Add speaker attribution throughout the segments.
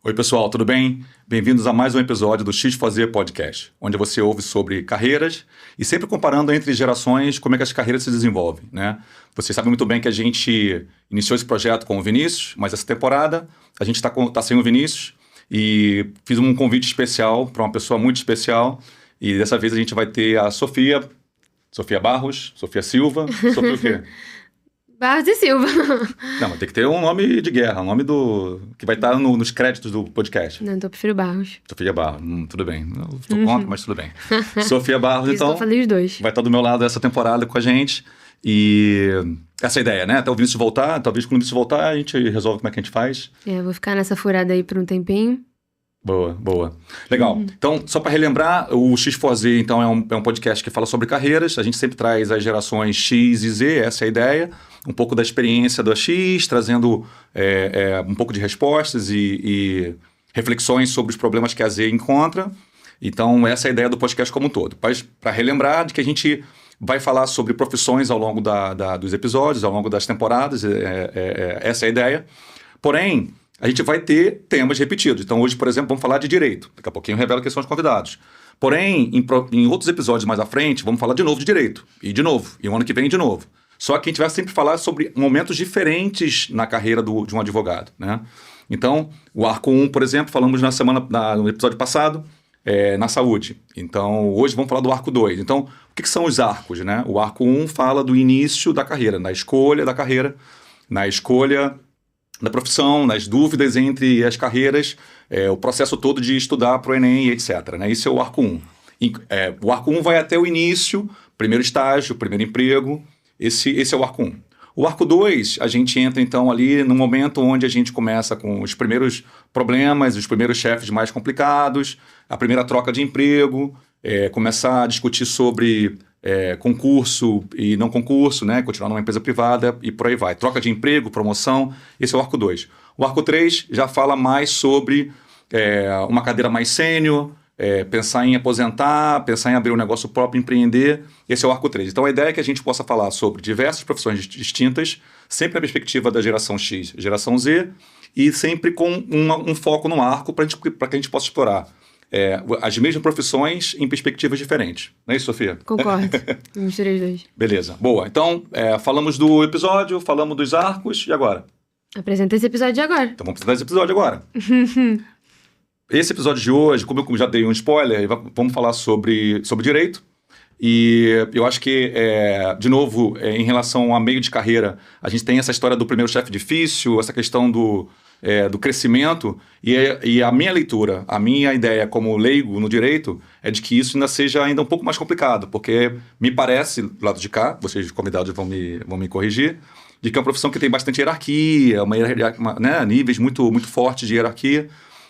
Speaker 1: Oi, pessoal, tudo bem? Bem-vindos a mais um episódio do X4Z Podcast, onde você ouve sobre carreiras e sempre comparando entre gerações como é que as carreiras se desenvolvem, né? Vocês sabem muito bem que a gente iniciou esse projeto com o Vinícius, mas essa temporada a gente está sem o Vinícius e fiz um convite especial para uma pessoa muito especial e dessa vez a gente vai ter a Sofia Barros, Sofia Silva, Sofia o quê?
Speaker 2: Barros e Silva.
Speaker 1: Não, mas tem que ter um nome de guerra, um nome que vai estar nos créditos do podcast.
Speaker 2: Não, então eu prefiro Barros.
Speaker 1: Sofia Barros, tudo bem. Não estou contra, mas tudo bem. Sofia Barros, então,
Speaker 2: eu falei os dois.
Speaker 1: vai estar do meu lado essa temporada com a gente. E essa é a ideia, né? Até o Vinícius voltar, talvez quando o Vinícius voltar a gente resolve como é que a gente faz.
Speaker 2: Eu vou ficar nessa furada aí por um tempinho.
Speaker 1: Boa. Legal. Então, só para relembrar, o X4Z então, é um podcast que fala sobre carreiras. A gente sempre traz as gerações X e Z, essa é a ideia. Um pouco da experiência da X, trazendo um pouco de respostas e reflexões sobre os problemas que a Z encontra. Então, essa é a ideia do podcast como um todo. Para relembrar de que a gente vai falar sobre profissões ao longo dos episódios, ao longo das temporadas. Essa é a ideia. Porém, a gente vai ter temas repetidos. Então, hoje, por exemplo, vamos falar de direito. Daqui a pouquinho eu revelo quem são os convidados. Porém, em outros episódios mais à frente, vamos falar de novo de direito. E de novo. E o ano que vem de novo. Só que a gente vai sempre falar sobre momentos diferentes na carreira de um advogado, né? Então, o arco 1, por exemplo, falamos no episódio passado, na saúde. Então, hoje vamos falar do arco 2. Então, o que são os arcos, né? O arco 1 fala do início da carreira, na escolha da carreira, na escolha da profissão, nas dúvidas entre as carreiras, o processo todo de estudar para o Enem, etc. Né? Esse é o arco 1. O arco 1 vai até o início, primeiro estágio, primeiro emprego. Esse é o arco 1. O arco 2, a gente entra então ali no momento onde a gente começa com os primeiros problemas, os primeiros chefes mais complicados, a primeira troca de emprego, começar a discutir sobre concurso e não concurso, né? Continuar numa empresa privada e por aí vai. Troca de emprego, promoção, esse é o arco 2. O arco 3 já fala mais sobre uma cadeira mais sênior, pensar em aposentar, pensar em abrir um negócio próprio, empreender. Esse é o arco 3. Então, a ideia é que a gente possa falar sobre diversas profissões distintas, sempre na perspectiva da geração X, geração Z, e sempre com um foco no arco para que a gente possa explorar as mesmas profissões em perspectivas diferentes. Não é isso, Sofia?
Speaker 2: Concordo. Misturei os dois.
Speaker 1: Beleza. Boa. Então, falamos do episódio, falamos dos arcos, e agora?
Speaker 2: Apresenta esse episódio de agora.
Speaker 1: Então, vamos apresentar esse episódio agora. Esse episódio de hoje, como eu já dei um spoiler, vamos falar sobre direito. E eu acho que, de novo, em relação a meio de carreira, a gente tem essa história do primeiro chefe difícil, essa questão do crescimento. E a minha leitura, a minha ideia como leigo no direito, é de que isso ainda seja ainda um pouco mais complicado, porque me parece, do lado de cá, vocês convidados vão me corrigir, de que é uma profissão que tem bastante hierarquia, né, níveis muito, muito fortes de hierarquia.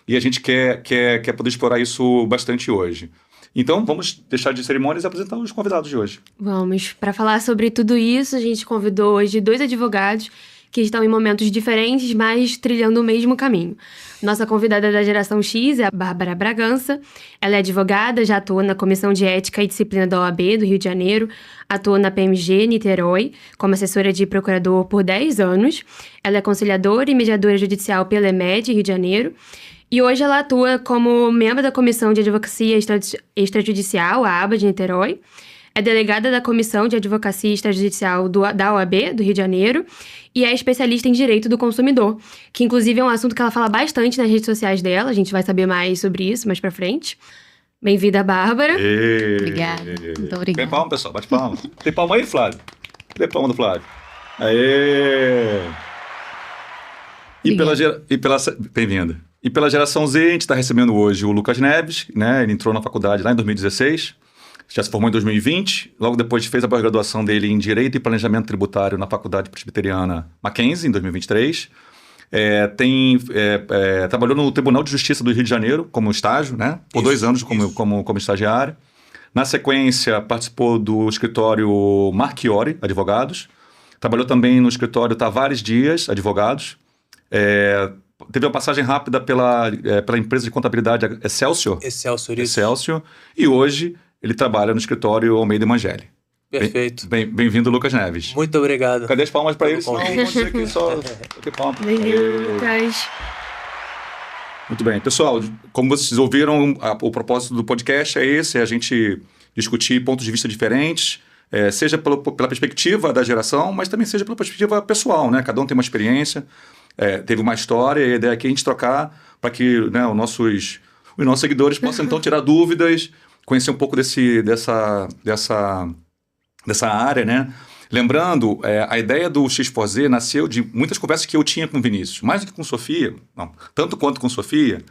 Speaker 1: E a gente quer poder explorar isso bastante hoje. Então, vamos deixar de cerimônias e apresentar os convidados de hoje.
Speaker 2: Vamos. Para falar sobre tudo isso, a gente convidou hoje 2 advogados que estão em momentos diferentes, mas trilhando o mesmo caminho. Nossa convidada da geração X é a Bárbara Bragança. Ela é advogada, já atua na Comissão de Ética e Disciplina da OAB do Rio de Janeiro, atua na PMG Niterói como assessora de procurador por 10 anos. Ela é conciliadora e mediadora judicial pela EMED, Rio de Janeiro. E hoje ela atua como membro da Comissão de Advocacia Extrajudicial, a ABA de Niterói. É delegada da Comissão de Advocacia Extrajudicial da OAB, do Rio de Janeiro. E é especialista em direito do consumidor, que inclusive é um assunto que ela fala bastante nas redes sociais dela. A gente vai saber mais sobre isso mais pra frente. Bem-vinda, Bárbara.
Speaker 3: Obrigada. Muito obrigada.
Speaker 1: Tem palma, pessoal. Bate palma. Tem palma aí, Flávio? Tem palma do Flávio. Aê! Bem-vinda. E pela geração Z, a gente está recebendo hoje o Lucas Neves, né? Ele entrou na faculdade lá em 2016, já se formou em 2020, logo depois fez a pós-graduação dele em Direito e Planejamento Tributário na Faculdade Presbiteriana Mackenzie, em 2023. Trabalhou no Tribunal de Justiça do Rio de Janeiro como estágio, né? Por 2 anos como estagiário. Na sequência, participou do escritório Marchiori Advogados. Trabalhou também no escritório Tavares Dias Advogados. Teve uma passagem rápida pela empresa de contabilidade Excelsior. Excelsior. E hoje ele trabalha no escritório Almeida Mangelli.
Speaker 3: Perfeito.
Speaker 1: Bem-vindo, Lucas Neves.
Speaker 3: Muito obrigado.
Speaker 1: Cadê as palmas para ele? Senão vamos dizer que só...
Speaker 2: Bem-vindo, Lucas.
Speaker 1: Muito bem. Pessoal, como vocês ouviram, o propósito do podcast é esse, é a gente discutir pontos de vista diferentes, seja pela perspectiva da geração, mas também seja pela perspectiva pessoal, né? Cada um tem uma experiência, teve uma história, e a ideia aqui é a gente trocar para que, né, os nossos seguidores possam então tirar dúvidas, conhecer um pouco dessa área, né? Lembrando, a ideia do X4Z nasceu de muitas conversas que eu tinha com o Vinícius, mais do que com Sofia, não, tanto quanto com Sofia,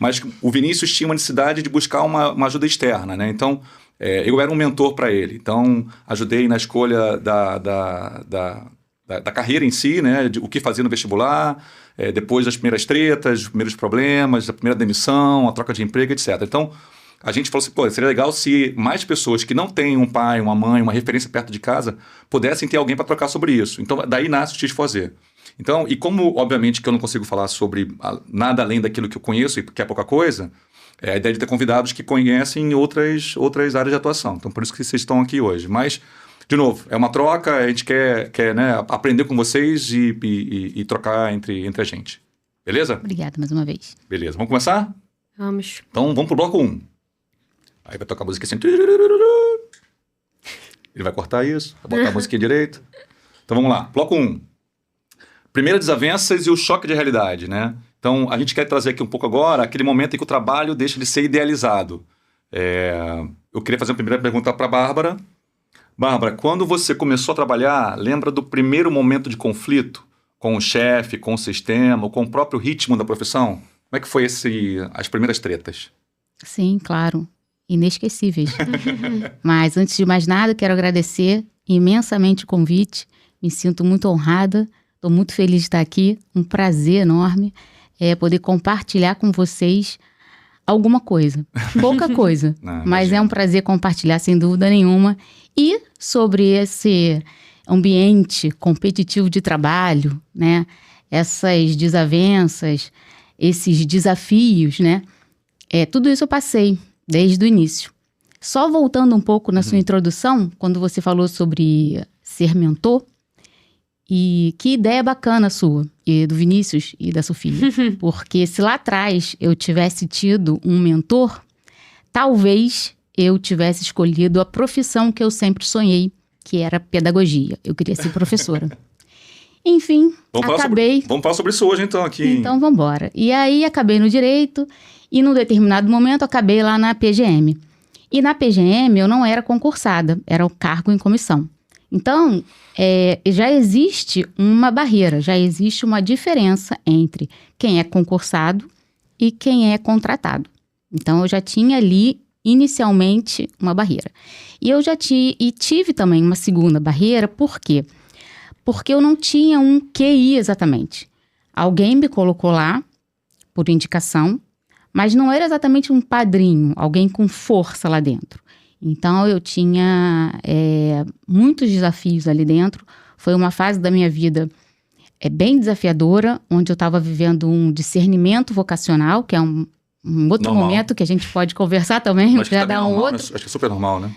Speaker 1: mas o Vinícius tinha uma necessidade de buscar uma ajuda externa, né? Então, eu era um mentor para ele. Então, ajudei na escolha da carreira em si, né? De o que fazer no vestibular, depois das primeiras tretas, os primeiros problemas, a primeira demissão, a troca de emprego, etc. Então, a gente falou assim, seria legal se mais pessoas que não têm um pai, uma mãe, uma referência perto de casa, pudessem ter alguém para trocar sobre isso. Então, daí nasce o X4Z. Então, e como, obviamente, que eu não consigo falar sobre nada além daquilo que eu conheço, e que é pouca coisa, a ideia de ter convidados que conhecem outras áreas de atuação. Então, por isso que vocês estão aqui hoje. Mas, de novo, é uma troca, a gente quer né, aprender com vocês e trocar entre a gente. Beleza?
Speaker 3: Obrigada mais uma vez.
Speaker 1: Beleza. Vamos começar?
Speaker 2: Vamos.
Speaker 1: Então, vamos pro bloco 1. Aí vai tocar a música assim. Ele vai cortar isso, vai botar a musiquinha direito. Então vamos lá. Bloco 1. Primeiras desavenças e o choque de realidade, né? Então a gente quer trazer aqui um pouco agora aquele momento em que o trabalho deixa de ser idealizado. Eu queria fazer uma primeira pergunta para a Bárbara. Bárbara, quando você começou a trabalhar, lembra do primeiro momento de conflito com o chefe, com o sistema, ou com o próprio ritmo da profissão? Como é que foi as primeiras tretas?
Speaker 3: Sim, claro. Inesquecíveis. Mas antes de mais nada, quero agradecer imensamente o convite. Me sinto muito honrada. Estou muito feliz de estar aqui. Um prazer enorme poder compartilhar com vocês alguma coisa. Pouca coisa.
Speaker 1: Não,
Speaker 3: mas é um prazer compartilhar, sem dúvida nenhuma. E sobre esse ambiente competitivo de trabalho, né? Essas desavenças, esses desafios, né? Tudo isso eu passei desde o início. Só voltando um pouco na sua introdução, quando você falou sobre ser mentor, e que ideia bacana sua, e do Vinícius e da Sofia. Porque se lá atrás eu tivesse tido um mentor, talvez eu tivesse escolhido a profissão que eu sempre sonhei, que era pedagogia. Eu queria ser professora. Enfim, acabei...
Speaker 1: Vamos falar sobre isso hoje então aqui.
Speaker 3: Então vamos embora. E aí acabei no direito e num determinado momento acabei lá na PGM. E na PGM eu não era concursada, era o cargo em comissão. Então, já existe uma barreira, já existe uma diferença entre quem é concursado e quem é contratado. Então, eu já tinha ali, inicialmente, uma barreira. E eu já tive também uma segunda barreira, por quê? Porque eu não tinha um QI exatamente. Alguém me colocou lá, por indicação, mas não era exatamente um padrinho, alguém com força lá dentro. Então, eu tinha muitos desafios ali dentro. Foi uma fase da minha vida bem desafiadora, onde eu estava vivendo um discernimento vocacional, que é um outro momento que a gente pode conversar também.
Speaker 1: Acho que acho que é super normal, né?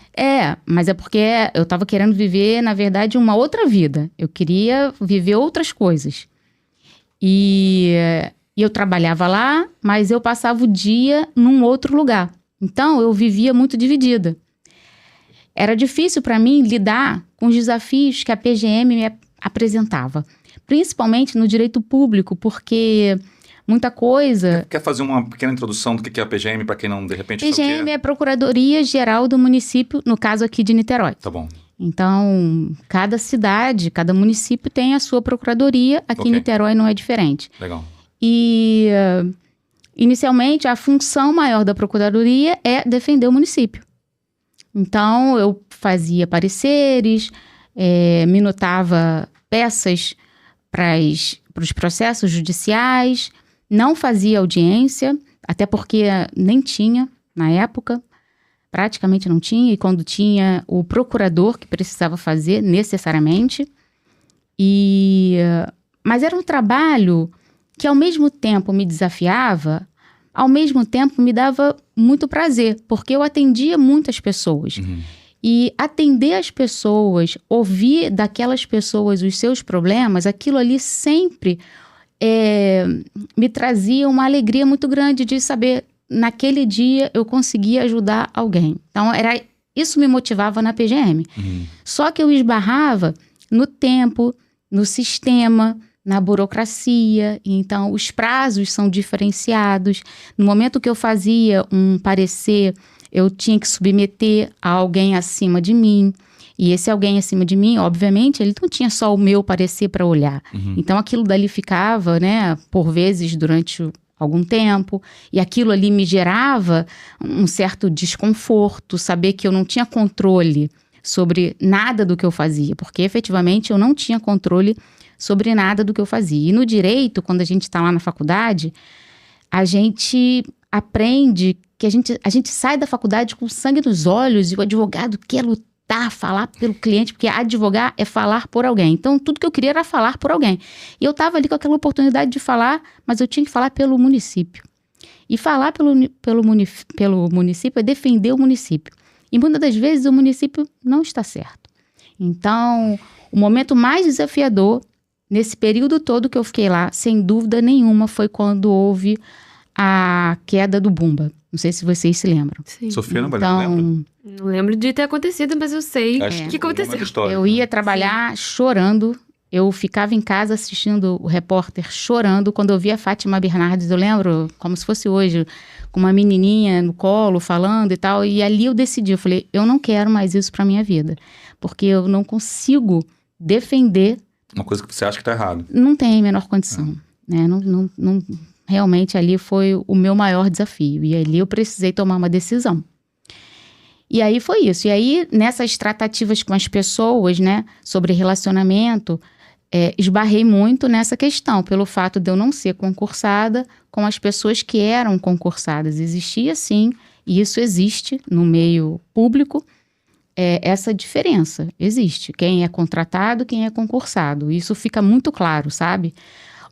Speaker 3: Mas é porque eu estava querendo viver, na verdade, uma outra vida. Eu queria viver outras coisas. E eu trabalhava lá, mas eu passava o dia num outro lugar. Então, eu vivia muito dividida. Era difícil para mim lidar com os desafios que a PGM me apresentava, principalmente no direito público, porque muita coisa...
Speaker 1: Quer fazer uma pequena introdução do que é a PGM, para quem não, de repente...
Speaker 3: PGM é a Procuradoria Geral do Município, no caso aqui de Niterói.
Speaker 1: Tá bom.
Speaker 3: Então, cada cidade, cada município tem a sua procuradoria, aqui em Niterói não é diferente.
Speaker 1: Legal.
Speaker 3: E, inicialmente, a função maior da procuradoria é defender o município. Então, eu fazia pareceres, minutava peças para os processos judiciais, não fazia audiência, até porque nem tinha na época, praticamente não tinha, e quando tinha, o procurador que precisava fazer necessariamente. Mas era um trabalho que ao mesmo tempo me desafiava, ao mesmo tempo me dava muito prazer, porque eu atendia muitas pessoas. E atender as pessoas, ouvir daquelas pessoas os seus problemas, aquilo ali sempre me trazia uma alegria muito grande de saber, naquele dia eu conseguia ajudar alguém. Então, isso me motivava na PGM. Só que eu esbarrava no tempo, no sistema, na burocracia. Então, os prazos são diferenciados. No momento que eu fazia um parecer, eu tinha que submeter a alguém acima de mim. E esse alguém acima de mim, obviamente, ele não tinha só o meu parecer para olhar. Então, aquilo dali ficava, né, por vezes, durante algum tempo. E aquilo ali me gerava um certo desconforto, saber que eu não tinha controle sobre nada do que eu fazia. Porque, efetivamente, eu não tinha controle sobre nada do que eu fazia. E no direito, quando a gente está lá na faculdade, a gente aprende que a gente sai da faculdade com sangue nos olhos e o advogado quer lutar, falar pelo cliente, porque advogar é falar por alguém. Então, tudo que eu queria era falar por alguém. E eu estava ali com aquela oportunidade de falar, mas eu tinha que falar pelo município. E falar pelo município é defender o município. E muitas das vezes o município não está certo. Então, o momento mais desafiador nesse período todo que eu fiquei lá, sem dúvida nenhuma, foi quando houve a queda do Bumba. Não sei se vocês se lembram.
Speaker 2: Sim.
Speaker 1: Sofia, não
Speaker 3: Então,
Speaker 1: lembra?
Speaker 2: Não lembro de ter acontecido, mas eu sei o que aconteceu.
Speaker 3: Eu ia trabalhar chorando. Eu ficava em casa assistindo o repórter chorando quando eu via a Fátima Bernardes. Eu lembro, como se fosse hoje, com uma menininha no colo, falando e tal. E ali eu decidi, eu falei, eu não quero mais isso pra minha vida. Porque eu não consigo defender.
Speaker 1: Uma coisa que você acha que tá errado.
Speaker 3: Não tem a menor condição. Né? Não, realmente ali foi o meu maior desafio. E ali eu precisei tomar uma decisão. E aí foi isso. E aí, nessas tratativas com as pessoas, né, sobre relacionamento, esbarrei muito nessa questão, pelo fato de eu não ser concursada com as pessoas que eram concursadas. Existia, sim, e isso existe no meio público, essa diferença existe. Quem é contratado, quem é concursado. Isso fica muito claro, sabe?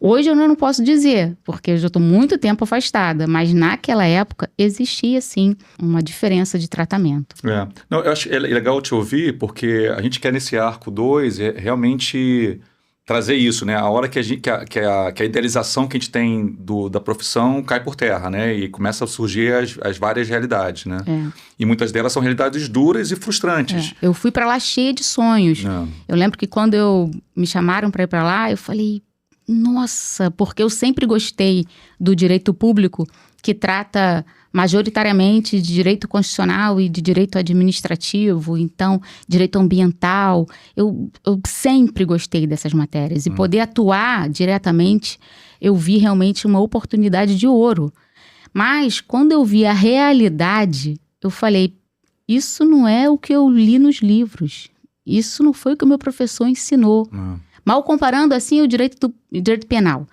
Speaker 3: Hoje eu não posso dizer, porque eu já estou muito tempo afastada, mas naquela época existia, sim, uma diferença de tratamento.
Speaker 1: Não, eu acho legal te ouvir, porque a gente quer nesse arco 2 realmente trazer isso, né? A hora que a idealização que a gente tem da profissão cai por terra, né? E começa a surgir as várias realidades, né? E muitas delas são realidades duras e frustrantes.
Speaker 3: Eu fui para lá cheia de sonhos. Eu lembro que quando me chamaram para ir para lá, eu falei... Nossa, porque eu sempre gostei do direito público, que trata majoritariamente de direito constitucional e de direito administrativo, então, direito ambiental. Eu sempre gostei dessas matérias. E poder atuar diretamente, eu vi realmente uma oportunidade de ouro. Mas, quando eu vi a realidade, eu falei, isso não é o que eu li nos livros. Isso não foi o que o meu professor ensinou. Mal comparando, assim, o direito penal.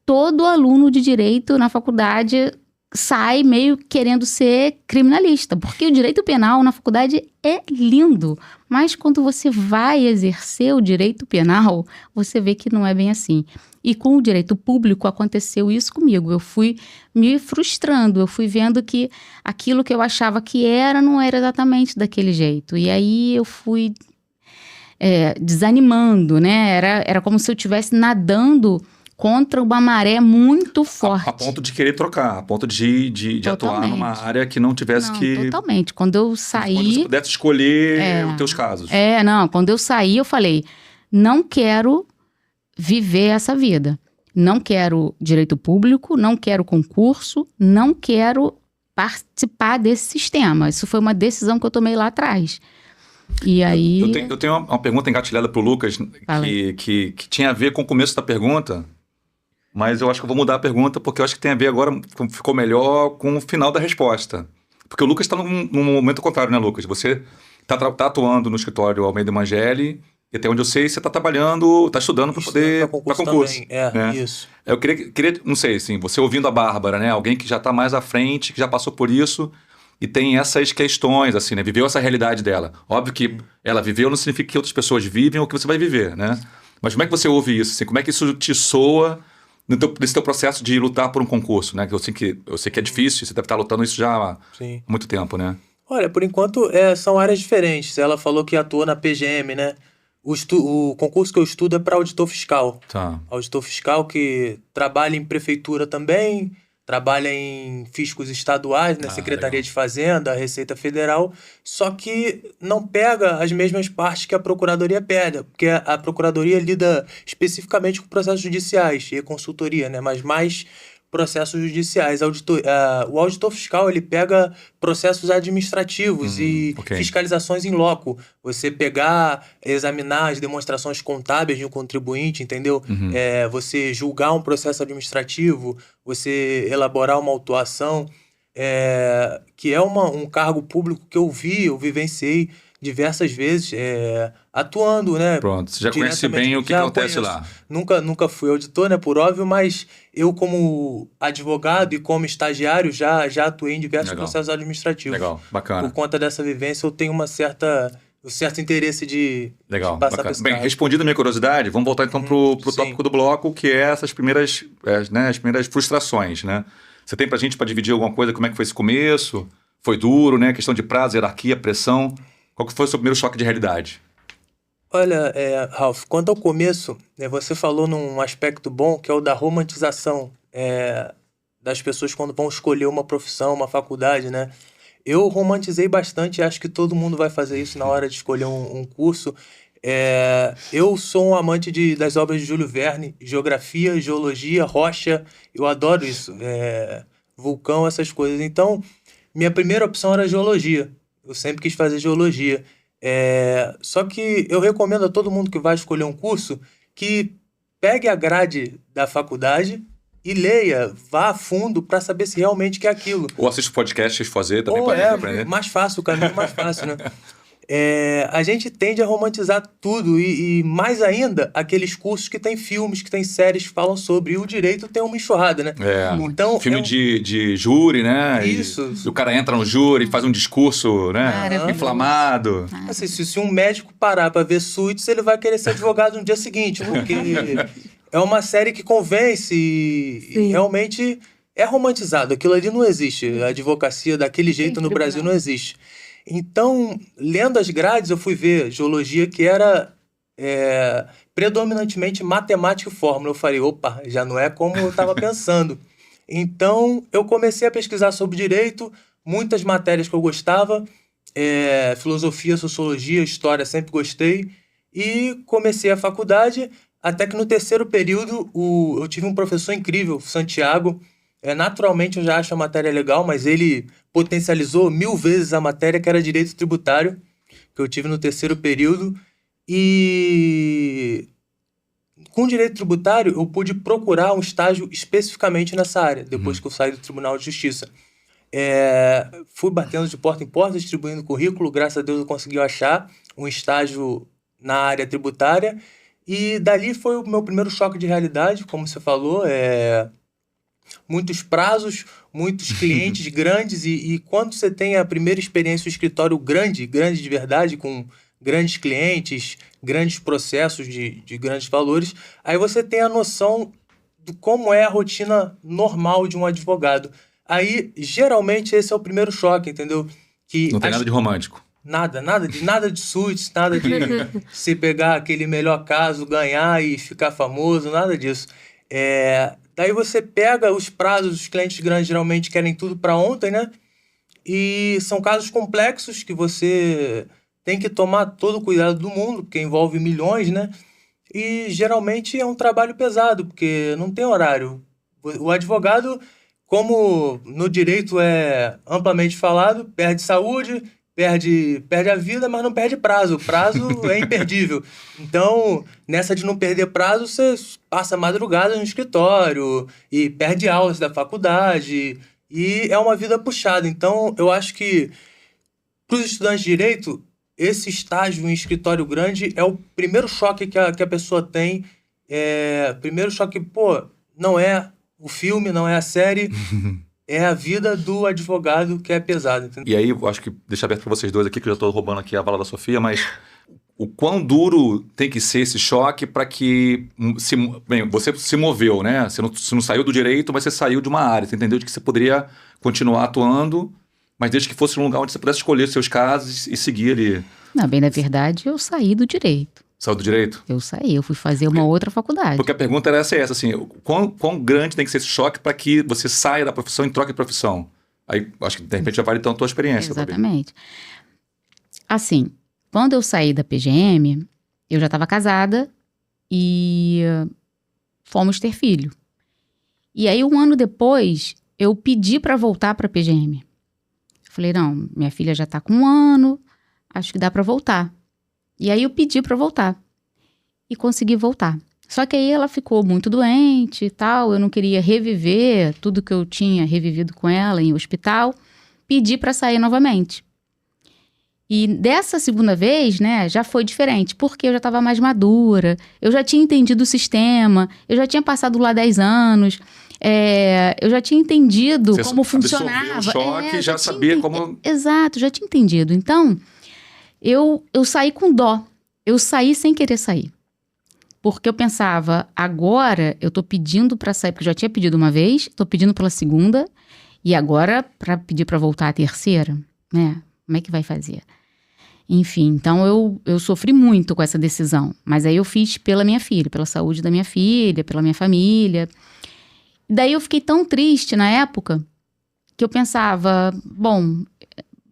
Speaker 3: Todo aluno de direito na faculdade sai meio querendo ser criminalista, porque o direito penal na faculdade é lindo, mas quando você vai exercer o direito penal, você vê que não é bem assim. E com o direito público aconteceu isso comigo. Eu fui me frustrando, eu fui vendo que aquilo que eu achava que não era exatamente daquele jeito. E aí eu fui... desanimando, né? Era como se eu estivesse nadando contra uma maré muito forte.
Speaker 1: A ponto de querer trocar, a ponto de atuar numa área que não tivesse que...
Speaker 3: Totalmente. Quando eu saí...
Speaker 1: Quando você pudesse escolher os teus casos.
Speaker 3: Quando eu saí, eu falei, não quero viver essa vida. Não quero direito público, não quero concurso, não quero participar desse sistema. Isso foi uma decisão que eu tomei lá atrás. E aí...
Speaker 1: Eu tenho uma pergunta engatilhada pro Lucas que tinha a ver com o começo da pergunta, mas eu acho que eu vou mudar a pergunta porque eu acho que tem a ver agora, ficou melhor com o final da resposta. Porque o Lucas está num momento contrário, né, Lucas? Você tá atuando no escritório Almeida Mangelli e até onde eu sei, você está trabalhando, está estudando para poder...
Speaker 4: Para concurso.
Speaker 1: Né?
Speaker 4: Isso.
Speaker 1: Eu queria, não sei, assim, você ouvindo a Bárbara, né? Alguém que já está mais à frente, que já passou por isso... E tem essas questões, assim, né? Viveu essa realidade dela. Óbvio que ela viveu não significa que outras pessoas vivem ou que você vai viver, né? Mas como é que você ouve isso? Assim? Como é que isso te soa nesse teu processo de lutar por um concurso, né? Que eu sei que é difícil, você deve estar lutando isso já há muito tempo, né?
Speaker 4: Olha, por enquanto são áreas diferentes. Ela falou que atua na PGM, né? O concurso que eu estudo é para auditor fiscal.
Speaker 1: Tá.
Speaker 4: Auditor fiscal que trabalha em prefeitura também, trabalha em fiscos estaduais, né? Secretaria
Speaker 1: legal.
Speaker 4: de Fazenda, Receita Federal, só que não pega as mesmas partes que a Procuradoria pega, porque a Procuradoria lida especificamente com processos judiciais e consultoria, né? Mas mais processos judiciais. O auditor fiscal, ele pega processos administrativos e
Speaker 1: ok.
Speaker 4: fiscalizações em loco. Você examinar as demonstrações contábeis de um contribuinte, entendeu? Você julgar um processo administrativo, você elaborar uma autuação, que é um cargo público que eu vivenciei diversas vezes, atuando, né?
Speaker 1: Pronto, você já conhece bem o que
Speaker 4: Já
Speaker 1: acontece
Speaker 4: conheço.
Speaker 1: lá.
Speaker 4: Nunca fui auditor, né, por óbvio, mas eu como advogado e como estagiário já atuei em diversos
Speaker 1: Legal.
Speaker 4: processos administrativos.
Speaker 1: Legal, bacana.
Speaker 4: Por conta dessa vivência, eu tenho um certo interesse de
Speaker 1: Legal,
Speaker 4: passar
Speaker 1: bacana.
Speaker 4: pra esse
Speaker 1: Bem,
Speaker 4: cargo.
Speaker 1: respondida a minha curiosidade, vamos voltar então pro
Speaker 4: sim.
Speaker 1: tópico do bloco, que é essas primeiras, as primeiras frustrações, né? Você tem pra gente para dividir alguma coisa, como é que foi esse começo? Foi duro, né? Questão de prazo, hierarquia, pressão. Qual que foi o seu primeiro choque de realidade?
Speaker 4: Olha, Ralph, quanto ao começo, você falou num aspecto bom, que é o da romantização das pessoas quando vão escolher uma profissão, uma faculdade, né? Eu romantizei bastante, acho que todo mundo vai fazer isso na hora de escolher um curso. Eu sou um amante das obras de Júlio Verne, geografia, geologia, rocha, eu adoro isso, vulcão, essas coisas. Então, minha primeira opção era geologia, eu sempre quis fazer geologia. Só que eu recomendo a todo mundo que vai escolher um curso que pegue a grade da faculdade e leia, vá a fundo para saber se realmente quer aquilo.
Speaker 1: Ou assiste o podcast fazer também
Speaker 4: Ou
Speaker 1: para aprender.
Speaker 4: mais fácil, o caminho mais fácil, né? A gente tende a romantizar tudo e mais ainda aqueles cursos que tem filmes, que tem séries que falam sobre. E o direito tem uma enxurrada, né? Então,
Speaker 1: filme de júri, né?
Speaker 4: Isso.
Speaker 1: E o cara entra no júri, faz um discurso, né?
Speaker 3: Maravilhoso.
Speaker 1: Inflamado.
Speaker 4: Assim, se um médico parar para ver Suits, ele vai querer ser advogado no dia seguinte, porque é uma série que convence e realmente é romantizado. Aquilo ali não existe. A advocacia daquele jeito no Brasil não existe. Então, lendo as grades, eu fui ver geologia que era predominantemente matemática e fórmula. Eu falei, opa, já não é como eu estava pensando. Então, eu comecei a pesquisar sobre direito, muitas matérias que eu gostava, filosofia, sociologia, história, sempre gostei, e comecei a faculdade, até que no terceiro período eu tive um professor incrível, Santiago. Naturalmente eu já acho a matéria legal, mas ele potencializou 1000 vezes a matéria, que era direito tributário, que eu tive no terceiro período. E com direito tributário eu pude procurar um estágio especificamente nessa área, depois que eu saí do Tribunal de Justiça. Fui batendo de porta em porta, distribuindo currículo, graças a Deus eu consegui achar um estágio na área tributária. E dali foi o meu primeiro choque de realidade, como você falou, muitos prazos, muitos clientes grandes, e quando você tem a primeira experiência, um escritório grande de verdade, com grandes clientes, grandes processos de grandes valores, aí você tem a noção de como é a rotina normal de um advogado. Aí, geralmente, esse é o primeiro choque, entendeu? Que
Speaker 1: Não tem nada de romântico.
Speaker 4: Nada de suítes, nada de você pegar aquele melhor caso, ganhar e ficar famoso, nada disso. Daí você pega os prazos, os clientes grandes geralmente querem tudo para ontem, né? E são casos complexos que você tem que tomar todo o cuidado do mundo, porque envolve milhões, né? E geralmente é um trabalho pesado, porque não tem horário. O advogado, como no direito é amplamente falado, perde saúde, perde a vida, mas não perde prazo. O prazo é imperdível. Então, nessa de não perder prazo, você passa madrugada no escritório e perde aulas da faculdade. E é uma vida puxada. Então, eu acho que para os estudantes de direito, esse estágio em escritório grande é o primeiro choque que a pessoa tem. Primeiro choque, não é o filme, não é a série... É a vida do advogado que é pesada, entendeu?
Speaker 1: E aí, eu acho que deixa aberto para vocês dois aqui, que eu já estou roubando aqui a bala da Sofia, mas o quão duro tem que ser esse choque para que... você se moveu, né? Você não saiu do direito, mas você saiu de uma área. Você entendeu de que você poderia continuar atuando, mas desde que fosse um lugar onde você pudesse escolher seus casos e seguir ali.
Speaker 3: Não, bem, na verdade, eu saí do direito.
Speaker 1: Saiu do direito?
Speaker 3: Eu saí, eu fui fazer uma outra faculdade.
Speaker 1: Porque a pergunta era essa, assim, quão grande tem que ser esse choque para que você saia da profissão e troque de profissão? Aí, acho que de repente já vale então a tua experiência.
Speaker 3: Exatamente. Assim, quando eu saí da PGM, eu já estava casada e fomos ter filho. E aí, 1 ano depois, eu pedi para voltar para a PGM. Eu falei, não, minha filha já está com 1 ano, acho que dá para voltar. E aí eu pedi para voltar. E consegui voltar. Só que aí ela ficou muito doente e tal, eu não queria reviver tudo que eu tinha revivido com ela em hospital. Pedi para sair novamente. E dessa segunda vez, né, já foi diferente, porque eu já estava mais madura, eu já tinha entendido o sistema, eu já tinha passado lá 10 anos, eu já tinha entendido como funcionava.
Speaker 1: O choque, já sabia como...
Speaker 3: Exato, já tinha entendido. Então, eu saí com dó, eu saí sem querer sair. Porque eu pensava, agora eu tô pedindo para sair, porque eu já tinha pedido uma vez, tô pedindo pela segunda, e agora para pedir para voltar a terceira, né? Como é que vai fazer? Enfim, então eu sofri muito com essa decisão. Mas aí eu fiz pela minha filha, pela saúde da minha filha, pela minha família. Daí eu fiquei tão triste na época que eu pensava, bom,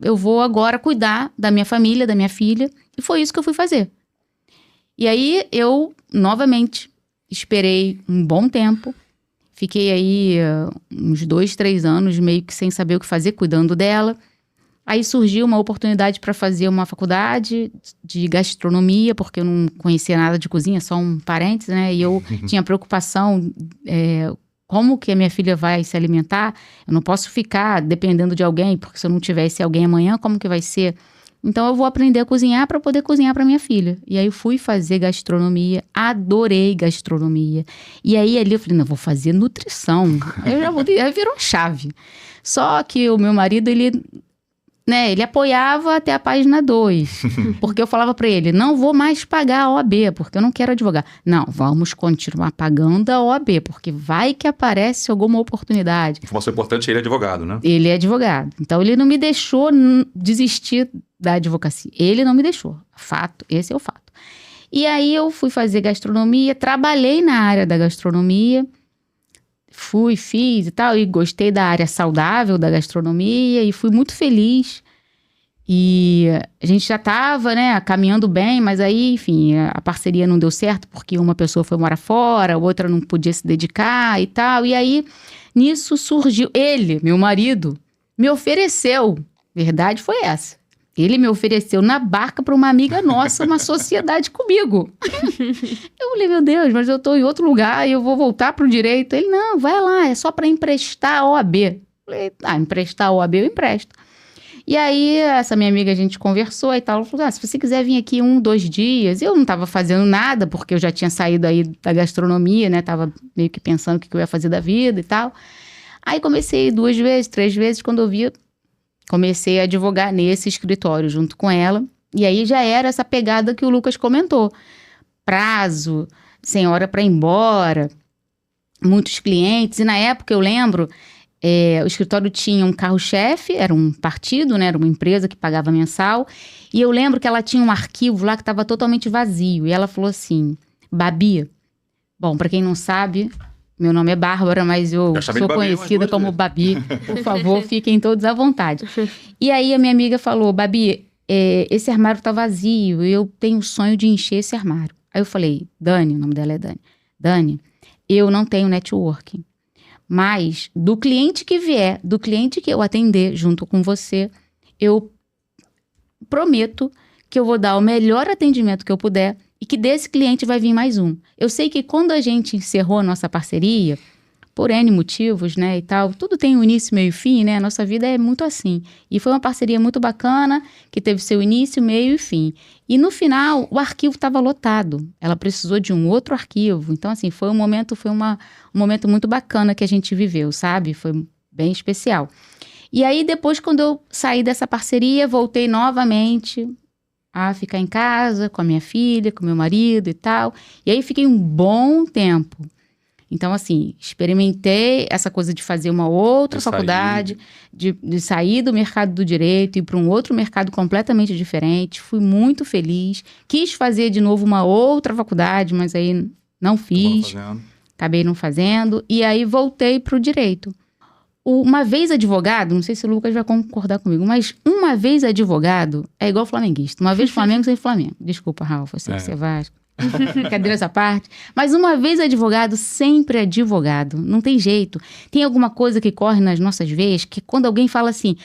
Speaker 3: eu vou agora cuidar da minha família, da minha filha. E foi isso que eu fui fazer. E aí eu, novamente, esperei um bom tempo. Fiquei aí uns 2, 3 anos meio que sem saber o que fazer, cuidando dela. Aí surgiu uma oportunidade para fazer uma faculdade de gastronomia, porque eu não conhecia nada de cozinha, só um parênteses, né? E eu tinha preocupação, como que a minha filha vai se alimentar? Eu não posso ficar dependendo de alguém, porque se eu não tiver esse alguém amanhã, como que vai ser? Então eu vou aprender a cozinhar para poder cozinhar para minha filha. E aí eu fui fazer gastronomia, adorei gastronomia. E aí ali eu falei, não, vou fazer nutrição. Aí virou chave. Só que o meu marido, ele apoiava até a página 2, porque eu falava para ele, não vou mais pagar a OAB, porque eu não quero advogar. Não, vamos continuar pagando a OAB, porque vai que aparece alguma oportunidade.
Speaker 1: Informação importante, ele é advogado, né?
Speaker 3: Ele é advogado. Então, ele não me deixou desistir da advocacia. Ele não me deixou. Fato, esse é o fato. E aí, eu fui fazer gastronomia, trabalhei na área da gastronomia, fiz e tal, e gostei da área saudável da gastronomia e fui muito feliz. E a gente já estava, né, caminhando bem, mas aí, enfim, a parceria não deu certo porque uma pessoa foi morar fora, a outra não podia se dedicar e tal. E aí, nisso surgiu, ele, meu marido, me ofereceu, verdade foi essa, ele me ofereceu na barca para uma amiga nossa, uma sociedade comigo. Eu falei, meu Deus, mas eu estou em outro lugar e eu vou voltar para o direito. Ele, não, vai lá, é só para emprestar a OAB. Eu falei, emprestar a OAB eu empresto. E aí, essa minha amiga, a gente conversou e tal. Ela falou, se você quiser vir aqui 1, 2 dias. Eu não estava fazendo nada, porque eu já tinha saído aí da gastronomia, né? Tava meio que pensando o que eu ia fazer da vida e tal. Aí comecei 2 vezes, 3 vezes, quando eu vi... Comecei a advogar nesse escritório junto com ela. E aí já era essa pegada que o Lucas comentou. Prazo, sem hora para ir embora, muitos clientes. E na época, eu lembro, o escritório tinha um carro-chefe, era um partido, né? Era uma empresa que pagava mensal. E eu lembro que ela tinha um arquivo lá que estava totalmente vazio. E ela falou assim, Babi, bom, para quem não sabe... Meu nome é Bárbara, mas eu sou conhecida como Babi. Por favor, fiquem todos à vontade. E aí a minha amiga falou, Babi, esse armário tá vazio, eu tenho o sonho de encher esse armário. Aí eu falei, Dani, o nome dela é Dani. Dani, eu não tenho networking, mas do cliente que vier, do cliente que eu atender junto com você, eu prometo que eu vou dar o melhor atendimento que eu puder e que desse cliente vai vir mais um. Eu sei que quando a gente encerrou a nossa parceria, por N motivos, né, e tal, tudo tem um início, meio e fim, né, a nossa vida é muito assim. E foi uma parceria muito bacana, que teve seu início, meio e fim. E no final, o arquivo estava lotado. Ela precisou de um outro arquivo. Então, assim, foi um momento muito bacana que a gente viveu, sabe? Foi bem especial. E aí, depois, quando eu saí dessa parceria, voltei novamente a ficar em casa com a minha filha, com meu marido e tal. E aí fiquei um bom tempo. Então, assim, experimentei essa coisa de fazer uma outra faculdade, de sair do mercado do direito e ir para um outro mercado completamente diferente. Fui muito feliz. Quis fazer de novo uma outra faculdade, mas aí não fiz. Acabei não fazendo. E aí voltei para o direito. Uma vez advogado, não sei se o Lucas vai concordar comigo, mas uma vez advogado é igual flamenguista. Uma vez Flamengo, sempre Flamengo. Desculpa, Ralf, eu sei que você é Vasco. Brincadeira essa parte. Mas uma vez advogado, sempre advogado. Não tem jeito. Tem alguma coisa que corre nas nossas veias que quando alguém fala assim,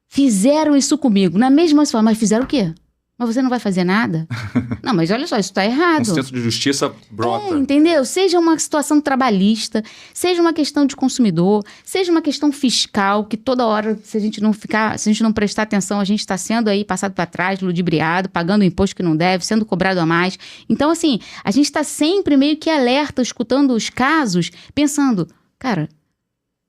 Speaker 3: fizeram isso comigo, na mesma você fala, mas fizeram o quê? Mas você não vai fazer nada? Não, mas olha só, isso tá errado.
Speaker 1: Um senso de justiça brota.
Speaker 3: Entendeu? Seja uma situação trabalhista, seja uma questão de consumidor, seja uma questão fiscal, que toda hora, se a gente não prestar atenção, a gente está sendo aí passado para trás, ludibriado, pagando imposto que não deve, sendo cobrado a mais. Então, assim, a gente está sempre meio que alerta, escutando os casos, pensando, cara,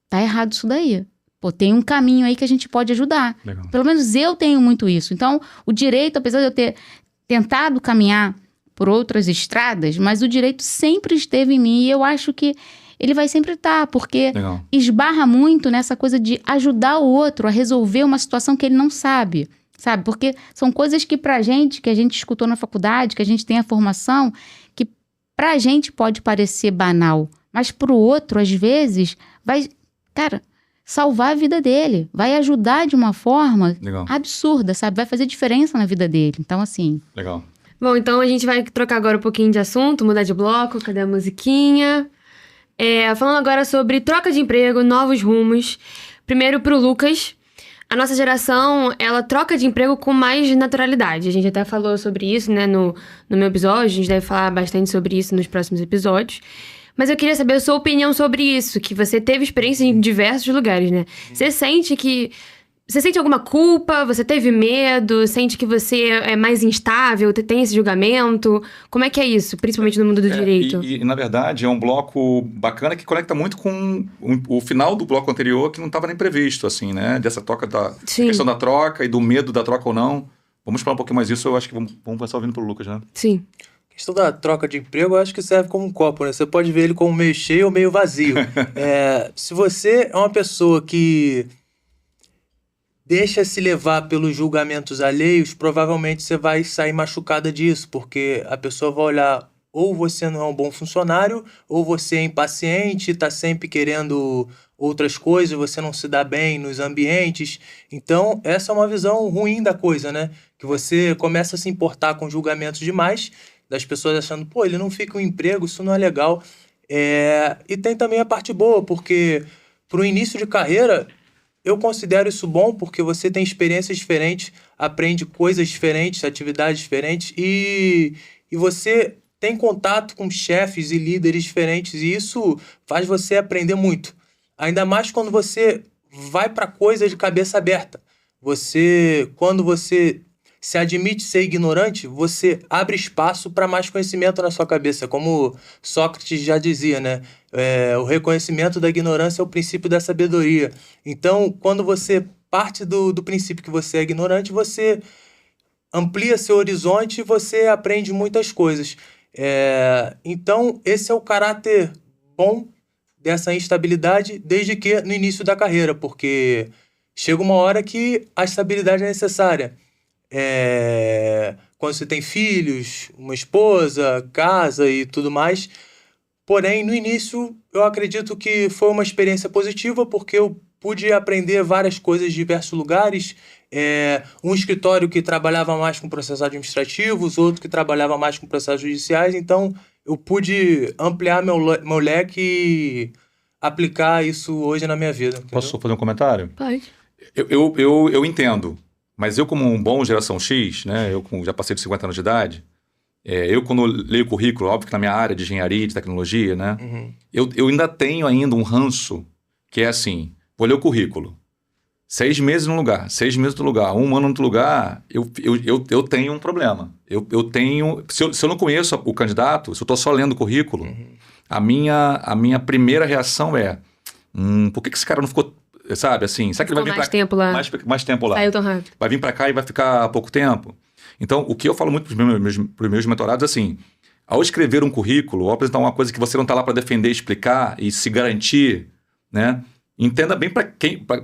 Speaker 3: tá errado isso daí. Pô, tem um caminho aí que a gente pode ajudar.
Speaker 1: Legal.
Speaker 3: Pelo menos eu tenho muito isso. Então, o direito, apesar de eu ter tentado caminhar por outras estradas, mas o direito sempre esteve em mim e eu acho que ele vai sempre estar, porque esbarra muito nessa coisa de ajudar o outro a resolver uma situação que ele não sabe, Porque são coisas que pra gente, que a gente escutou na faculdade, que a gente tem a formação, que pra gente pode parecer banal, mas pro outro, às vezes, vai, salvar a vida dele, vai ajudar de uma forma absurda, Vai fazer diferença na vida dele. Então, assim...
Speaker 1: Legal.
Speaker 2: Bom, então a gente vai trocar agora um pouquinho de assunto, mudar de bloco, cadê a musiquinha? Falando agora sobre troca de emprego, novos rumos. Primeiro pro Lucas. A nossa geração, ela troca de emprego com mais naturalidade. A gente até falou sobre isso, né, no meu episódio, a gente deve falar bastante sobre isso nos próximos episódios. Mas eu queria saber a sua opinião sobre isso, que você teve experiência em diversos lugares, né? Você sente alguma culpa? Você teve medo? Sente que você é mais instável? Tem esse julgamento? Como é que é isso, principalmente no mundo do direito?
Speaker 1: E, na verdade, é um bloco bacana que conecta muito com o final do bloco anterior, que não estava nem previsto, assim, né? Dessa troca, da questão da troca e do medo da troca ou não. Vamos falar um pouquinho mais disso, eu acho que vamos começar ouvindo pelo Lucas, né?
Speaker 2: Sim.
Speaker 4: A questão da troca de emprego, eu acho que serve como um copo, né? Você pode ver ele como meio cheio ou meio vazio. Se você é uma pessoa que deixa se levar pelos julgamentos alheios, provavelmente você vai sair machucada disso, porque a pessoa vai olhar, ou você não é um bom funcionário, ou você é impaciente, está sempre querendo outras coisas, você não se dá bem nos ambientes. Então, essa é uma visão ruim da coisa, né? Que você começa a se importar com julgamentos demais, das pessoas achando, pô, ele não fica um emprego, isso não é legal. E tem também a parte boa, porque para o início de carreira, eu considero isso bom, porque você tem experiências diferentes, aprende coisas diferentes, atividades diferentes, e você tem contato com chefes e líderes diferentes, e isso faz você aprender muito. Ainda mais quando você vai para coisas de cabeça aberta. Quando você se admite ser ignorante, você abre espaço para mais conhecimento na sua cabeça. Como Sócrates já dizia, né? O reconhecimento da ignorância é o princípio da sabedoria. Então, quando você parte do princípio que você é ignorante, você amplia seu horizonte e você aprende muitas coisas. Então, esse é o caráter bom dessa instabilidade, desde que no início da carreira, porque chega uma hora que a estabilidade é necessária. Quando você tem filhos, uma esposa, casa e tudo mais. Porém, no início, eu acredito que foi uma experiência positiva, porque eu pude aprender várias coisas de diversos lugares. Um escritório que trabalhava mais com processos administrativos, outro que trabalhava mais com processos judiciais. Então, eu pude ampliar meu leque e aplicar isso hoje na minha vida. Entendeu?
Speaker 1: Posso fazer um comentário?
Speaker 2: Pode.
Speaker 1: Eu entendo. Mas eu, como um bom geração X, né, já passei de 50 anos de idade, eu, quando leio o currículo, óbvio que na minha área de engenharia, de tecnologia, né, eu ainda tenho um ranço, que é assim, vou ler o currículo, 6 meses num lugar, 6 meses no outro lugar, 1 ano no outro lugar, eu tenho um problema. Eu tenho... Se eu não conheço o candidato, se eu estou só lendo o currículo, a minha primeira reação é, por que esse cara não ficou... Sabe, assim, será que ele vai vir
Speaker 2: mais tempo lá?
Speaker 1: Mais tempo lá.
Speaker 2: Saiu tão rápido.
Speaker 1: Vai vir para cá e vai ficar pouco tempo. Então, o que eu falo muito para os meus mentorados é assim, ao escrever um currículo, ou apresentar uma coisa que você não está lá para defender, explicar e se garantir, né? Entenda bem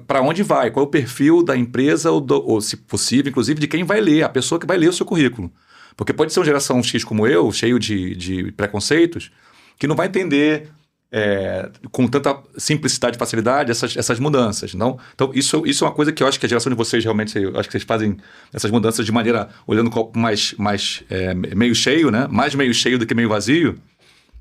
Speaker 1: para onde vai, qual é o perfil da empresa ou, se possível, inclusive, de quem vai ler, a pessoa que vai ler o seu currículo. Porque pode ser uma geração X como eu, cheio de preconceitos, que não vai entender com tanta simplicidade e facilidade essas mudanças. Então isso é uma coisa que eu acho que a geração de vocês realmente, eu acho que vocês fazem essas mudanças de maneira, olhando o copo mais meio cheio, né? Mais meio cheio do que meio vazio,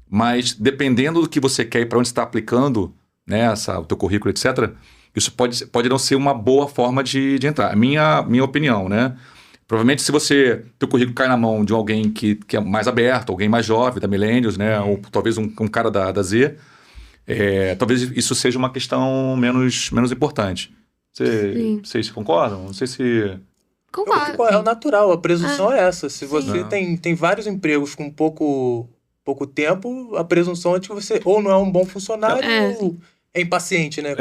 Speaker 1: mas dependendo do que você quer e para onde você está aplicando, né, o teu currículo, etc., isso pode não ser uma boa forma de entrar. Minha opinião, né? Provavelmente, se teu currículo cai na mão de alguém que é mais aberto, alguém mais jovem, da Millennials, né? Ou talvez um cara da Z, talvez isso seja uma questão menos importante. Vocês concordam? Não sei se...
Speaker 2: Concordo.
Speaker 4: É o natural, a presunção é essa. Se você tem vários empregos com pouco tempo, a presunção é de que você ou não é um bom funcionário ou é impaciente, né?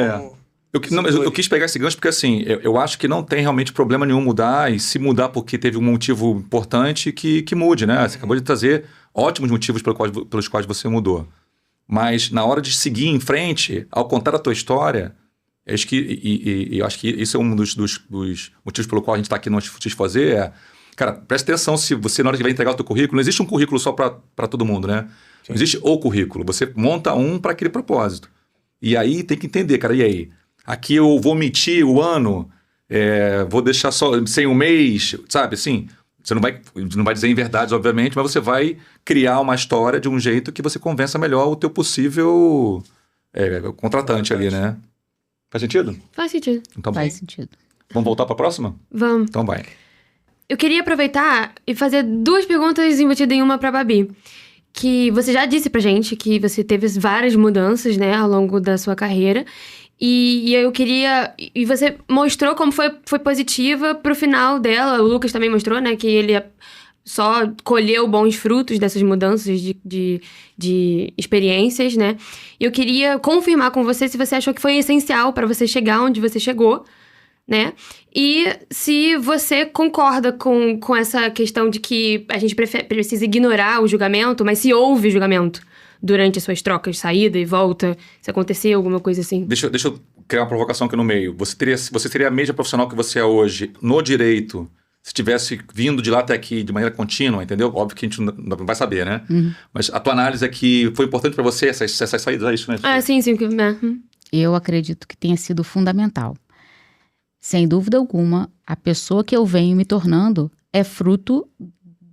Speaker 1: Eu quis pegar esse gancho porque, assim, eu acho que não tem realmente problema nenhum mudar, e se mudar porque teve um motivo importante, que mude, né? Você acabou de trazer ótimos motivos pelos quais você mudou. Mas na hora de seguir em frente, ao contar a tua história, eu acho que isso é um dos motivos pelo qual a gente está aqui no XFazer, cara, presta atenção, se você, na hora que vai entregar o teu currículo, não existe um currículo só para todo mundo, né? Sim. Não existe o currículo, você monta um para aquele propósito. E aí tem que entender, cara, e aí? Aqui eu vou omitir o ano, vou deixar só sem um mês, sabe, assim? Você não vai dizer em verdades, obviamente, mas você vai criar uma história de um jeito que você convença melhor o teu possível contratante ali, né? Faz sentido?
Speaker 2: Faz sentido.
Speaker 1: Então,
Speaker 3: Faz sentido.
Speaker 1: Vamos voltar para a próxima?
Speaker 2: Vamos.
Speaker 1: Então vai.
Speaker 2: Eu queria aproveitar e fazer 2 perguntas embutidas em uma pra Babi. Que você já disse pra gente que você teve várias mudanças, né, ao longo da sua carreira. E eu queria... E você mostrou como foi positiva pro final dela. O Lucas também mostrou, né, que ele só colheu bons frutos dessas mudanças de experiências, né? E eu queria confirmar com você se você achou que foi essencial pra você chegar onde você chegou, né? E se você concorda com essa questão de que a gente precisa ignorar o julgamento, mas se houve julgamento durante as suas trocas, saída e volta, se aconteceu alguma coisa assim.
Speaker 1: Deixa eu criar uma provocação aqui no meio. Você seria a mesma profissional que você é hoje no direito, se tivesse vindo de lá até aqui de maneira contínua, entendeu? Óbvio que a gente não vai saber, né? Uhum. Mas a tua análise é que foi importante para você essas saídas, é isso, né?
Speaker 2: Sim.
Speaker 3: Eu acredito que tenha sido fundamental. Sem dúvida alguma, a pessoa que eu venho me tornando é fruto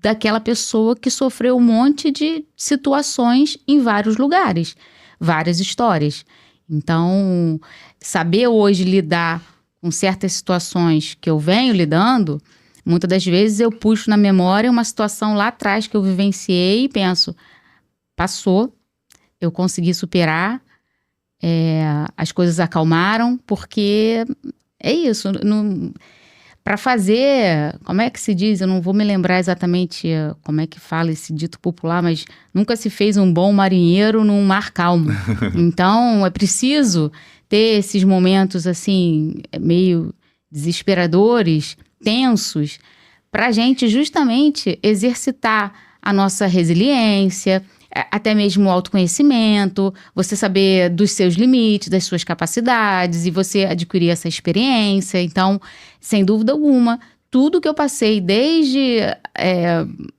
Speaker 3: daquela pessoa que sofreu um monte de situações em vários lugares, várias histórias. Então, saber hoje lidar com certas situações que eu venho lidando, muitas das vezes eu puxo na memória uma situação lá atrás que eu vivenciei e penso, passou, eu consegui superar, as coisas acalmaram, porque... É isso, para fazer, como é que se diz? Eu não vou me lembrar exatamente como é que fala esse dito popular, mas nunca se fez um bom marinheiro num mar calmo. Então, é preciso ter esses momentos, assim, meio desesperadores, tensos, para a gente justamente exercitar a nossa resiliência, até mesmo o autoconhecimento, você saber dos seus limites, das suas capacidades e você adquirir essa experiência. Então, sem dúvida alguma, tudo que eu passei desde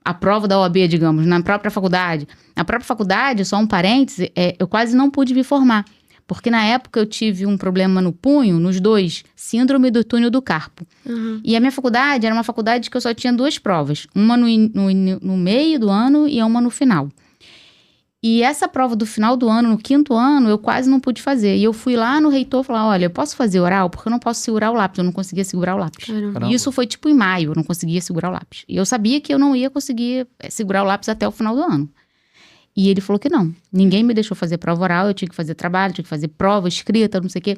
Speaker 3: a prova da OAB, digamos, na própria faculdade. Na própria faculdade, só um parêntese, eu quase não pude me formar, porque na época eu tive um problema no punho, nos 2, síndrome do túnel do carpo. Uhum. E a minha faculdade era uma faculdade que eu só tinha 2 provas, uma no meio do ano e uma no final. E essa prova do final do ano, no 5º ano, eu quase não pude fazer. E eu fui lá no reitor falar, olha, eu posso fazer oral? Porque eu não posso segurar o lápis. Eu não conseguia segurar o lápis. Caramba. E isso foi tipo em maio, eu não conseguia segurar o lápis. E eu sabia que eu não ia conseguir segurar o lápis até o final do ano. E ele falou que não. Ninguém me deixou fazer prova oral, eu tinha que fazer trabalho, tinha que fazer prova escrita, não sei o quê.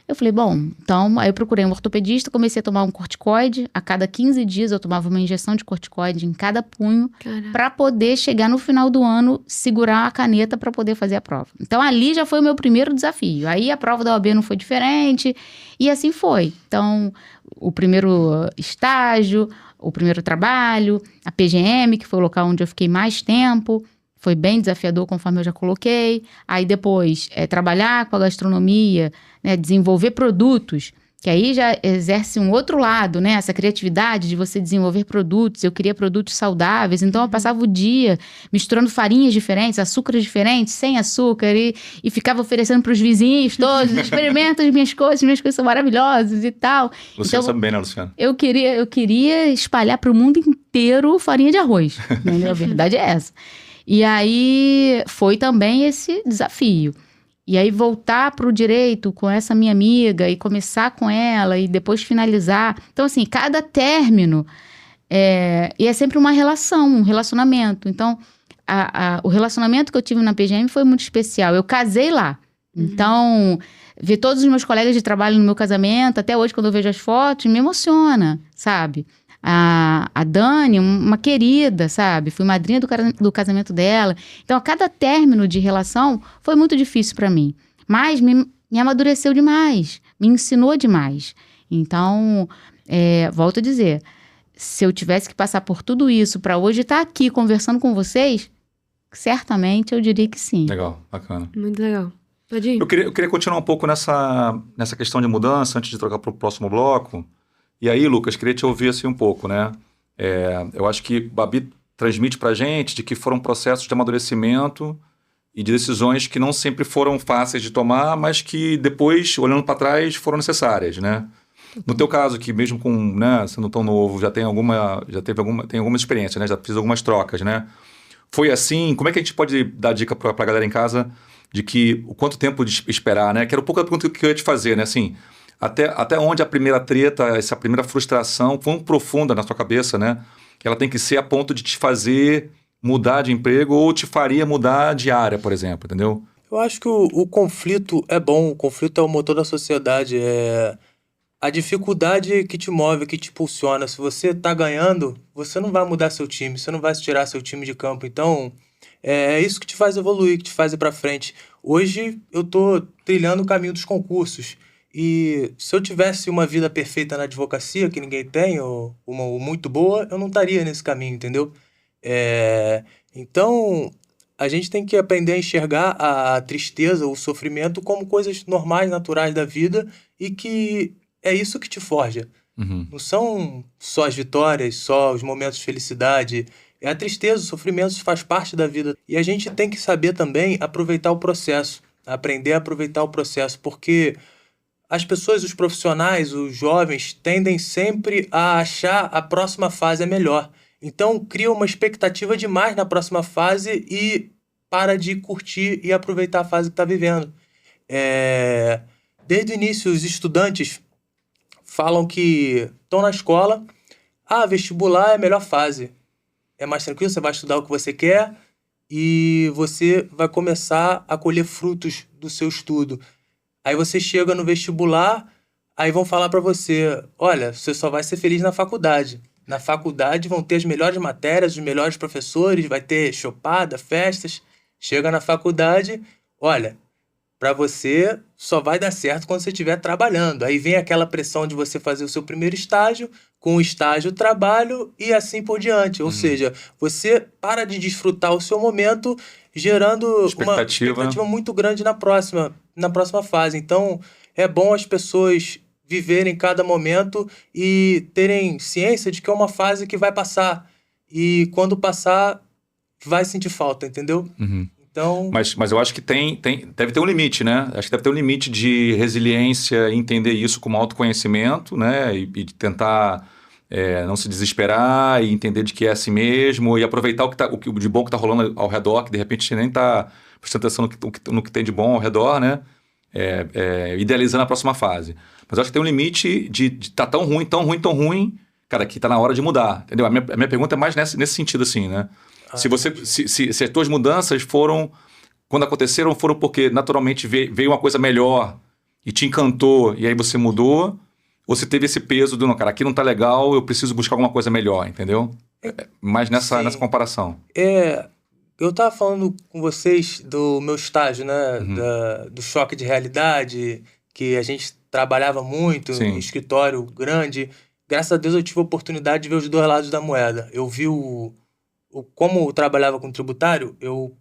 Speaker 3: Eu falei, bom, então... Aí eu procurei um ortopedista, comecei a tomar um corticoide. A cada 15 dias eu tomava uma injeção de corticoide em cada punho para poder chegar no final do ano, segurar a caneta para poder fazer a prova. Então ali já foi o meu primeiro desafio. Aí a prova da OAB não foi diferente e assim foi. Então o primeiro estágio, o primeiro trabalho, a PGM, que foi o local onde eu fiquei mais tempo, foi bem desafiador, conforme eu já coloquei. Aí depois, trabalhar com a gastronomia, né, desenvolver produtos, que aí já exerce um outro lado, né? Essa criatividade de você desenvolver produtos. Eu queria produtos saudáveis, então eu passava o dia misturando farinhas diferentes, açúcares diferentes, sem açúcar, e ficava oferecendo para os vizinhos todos, experimenta as minhas coisas são maravilhosas e tal.
Speaker 1: Luciano
Speaker 3: então,
Speaker 1: sabe bem, né, Luciano?
Speaker 3: Eu queria espalhar para o mundo inteiro farinha de arroz, entendeu? A verdade é essa. E aí foi também esse desafio. E aí voltar para o direito com essa minha amiga e começar com ela e depois finalizar. Então, assim, cada término e é sempre uma relação, um relacionamento. Então, o relacionamento que eu tive na PGM foi muito especial. Eu casei lá. Então, ver todos os meus colegas de trabalho no meu casamento, até hoje, quando eu vejo as fotos, me emociona, sabe? A Dani, uma querida, sabe? Fui madrinha do casamento dela. Então, a cada término de relação foi muito difícil para mim. Mas me amadureceu demais, me ensinou demais. Então, volto a dizer, se eu tivesse que passar por tudo isso para hoje estar aqui conversando com vocês, certamente eu diria que sim.
Speaker 1: Legal, bacana.
Speaker 2: Muito legal. Pode ir.
Speaker 1: Eu queria continuar um pouco nessa questão de mudança, antes de trocar para o próximo bloco. E aí, Lucas, queria te ouvir assim um pouco, né? Eu acho que Babi transmite pra gente de que foram processos de amadurecimento e de decisões que não sempre foram fáceis de tomar, mas que depois, olhando para trás, foram necessárias, né? No teu caso, que mesmo com, né, sendo tão novo, tem alguma experiência, né? Já fiz algumas trocas, né? Foi assim? Como é que a gente pode dar dica para a galera em casa de que o quanto tempo de esperar, né? Que era um pouco a pergunta que eu ia te fazer, né? Assim, até onde a primeira treta, essa primeira frustração, quão profunda na sua cabeça, né? Ela tem que ser a ponto de te fazer mudar de emprego ou te faria mudar de área, por exemplo, entendeu?
Speaker 4: Eu acho que o conflito é bom, o conflito é o motor da sociedade, a dificuldade que te move, que te impulsiona. Se você tá ganhando, você não vai mudar seu time, você não vai tirar seu time de campo. Então, é isso que te faz evoluir, que te faz ir pra frente. Hoje, eu tô trilhando o caminho dos concursos. E se eu tivesse uma vida perfeita na advocacia, que ninguém tem, ou uma muito boa, eu não estaria nesse caminho, entendeu? Então, a gente tem que aprender a enxergar a tristeza, o sofrimento como coisas normais, naturais da vida, e que é isso que te forja.
Speaker 1: Uhum.
Speaker 4: Não são só as vitórias, só os momentos de felicidade. É a tristeza, o sofrimento faz parte da vida. E a gente tem que saber também aproveitar o processo, aprender a aproveitar o processo, porque as pessoas, os profissionais, os jovens, tendem sempre a achar a próxima fase é melhor. Então, cria uma expectativa demais na próxima fase e para de curtir e aproveitar a fase que está vivendo. Desde o início, os estudantes falam que estão na escola, vestibular é a melhor fase. É mais tranquilo, você vai estudar o que você quer e você vai começar a colher frutos do seu estudo. Aí você chega no vestibular, aí vão falar para você, olha, você só vai ser feliz na faculdade. Na faculdade vão ter as melhores matérias, os melhores professores, vai ter chopada, festas. Chega na faculdade, olha, para você só vai dar certo quando você estiver trabalhando. Aí vem aquela pressão de você fazer o seu primeiro estágio, com o estágio trabalho e assim por diante. Ou seja, você para de desfrutar o seu momento, gerando uma expectativa muito grande na próxima fase. Então, é bom as pessoas viverem cada momento e terem ciência de que é uma fase que vai passar. E quando passar, vai sentir falta, entendeu?
Speaker 1: Uhum.
Speaker 4: Então...
Speaker 1: Mas eu acho que deve ter um limite, né? Acho que deve ter um limite de resiliência, entender isso como autoconhecimento, né? E de tentar não se desesperar e entender de que é assim mesmo e aproveitar o de bom que está rolando ao redor, que de repente você nem está prestando atenção no que tem de bom ao redor, né? Idealizando a próxima fase. Mas eu acho que tem um limite de estar tão ruim, cara, que está na hora de mudar, entendeu? A minha pergunta é mais nesse sentido, assim, né? Se as tuas mudanças quando aconteceram, foram porque naturalmente veio uma coisa melhor e te encantou e aí você mudou, ou se teve esse peso do, não, cara, aqui não tá legal, eu preciso buscar alguma coisa melhor, entendeu? Mais nessa comparação.
Speaker 4: Eu tava falando com vocês do meu estágio, né? Do choque de realidade, que a gente trabalhava muito, em escritório grande, graças a Deus eu tive a oportunidade de ver os dois lados da moeda. Eu vi como eu trabalhava com tributário, eu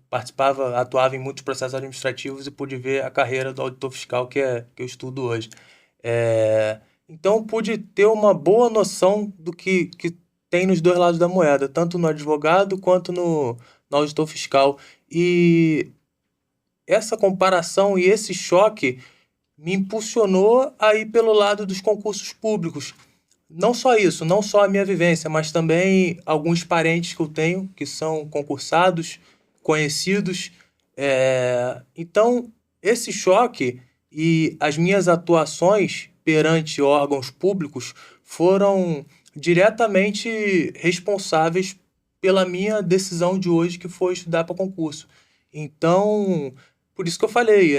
Speaker 4: atuava em muitos processos administrativos e pude ver a carreira do auditor fiscal que eu estudo hoje. Então eu pude ter uma boa noção do que tem nos dois lados da moeda, tanto no advogado quanto no auditor fiscal. E essa comparação e esse choque me impulsionou a ir pelo lado dos concursos públicos. Não só isso, não só a minha vivência, mas também alguns parentes que eu tenho que são concursados, conhecidos. Então, esse choque e as minhas atuações perante órgãos públicos foram diretamente responsáveis pela minha decisão de hoje, que foi estudar para concurso. Então, por isso que eu falei,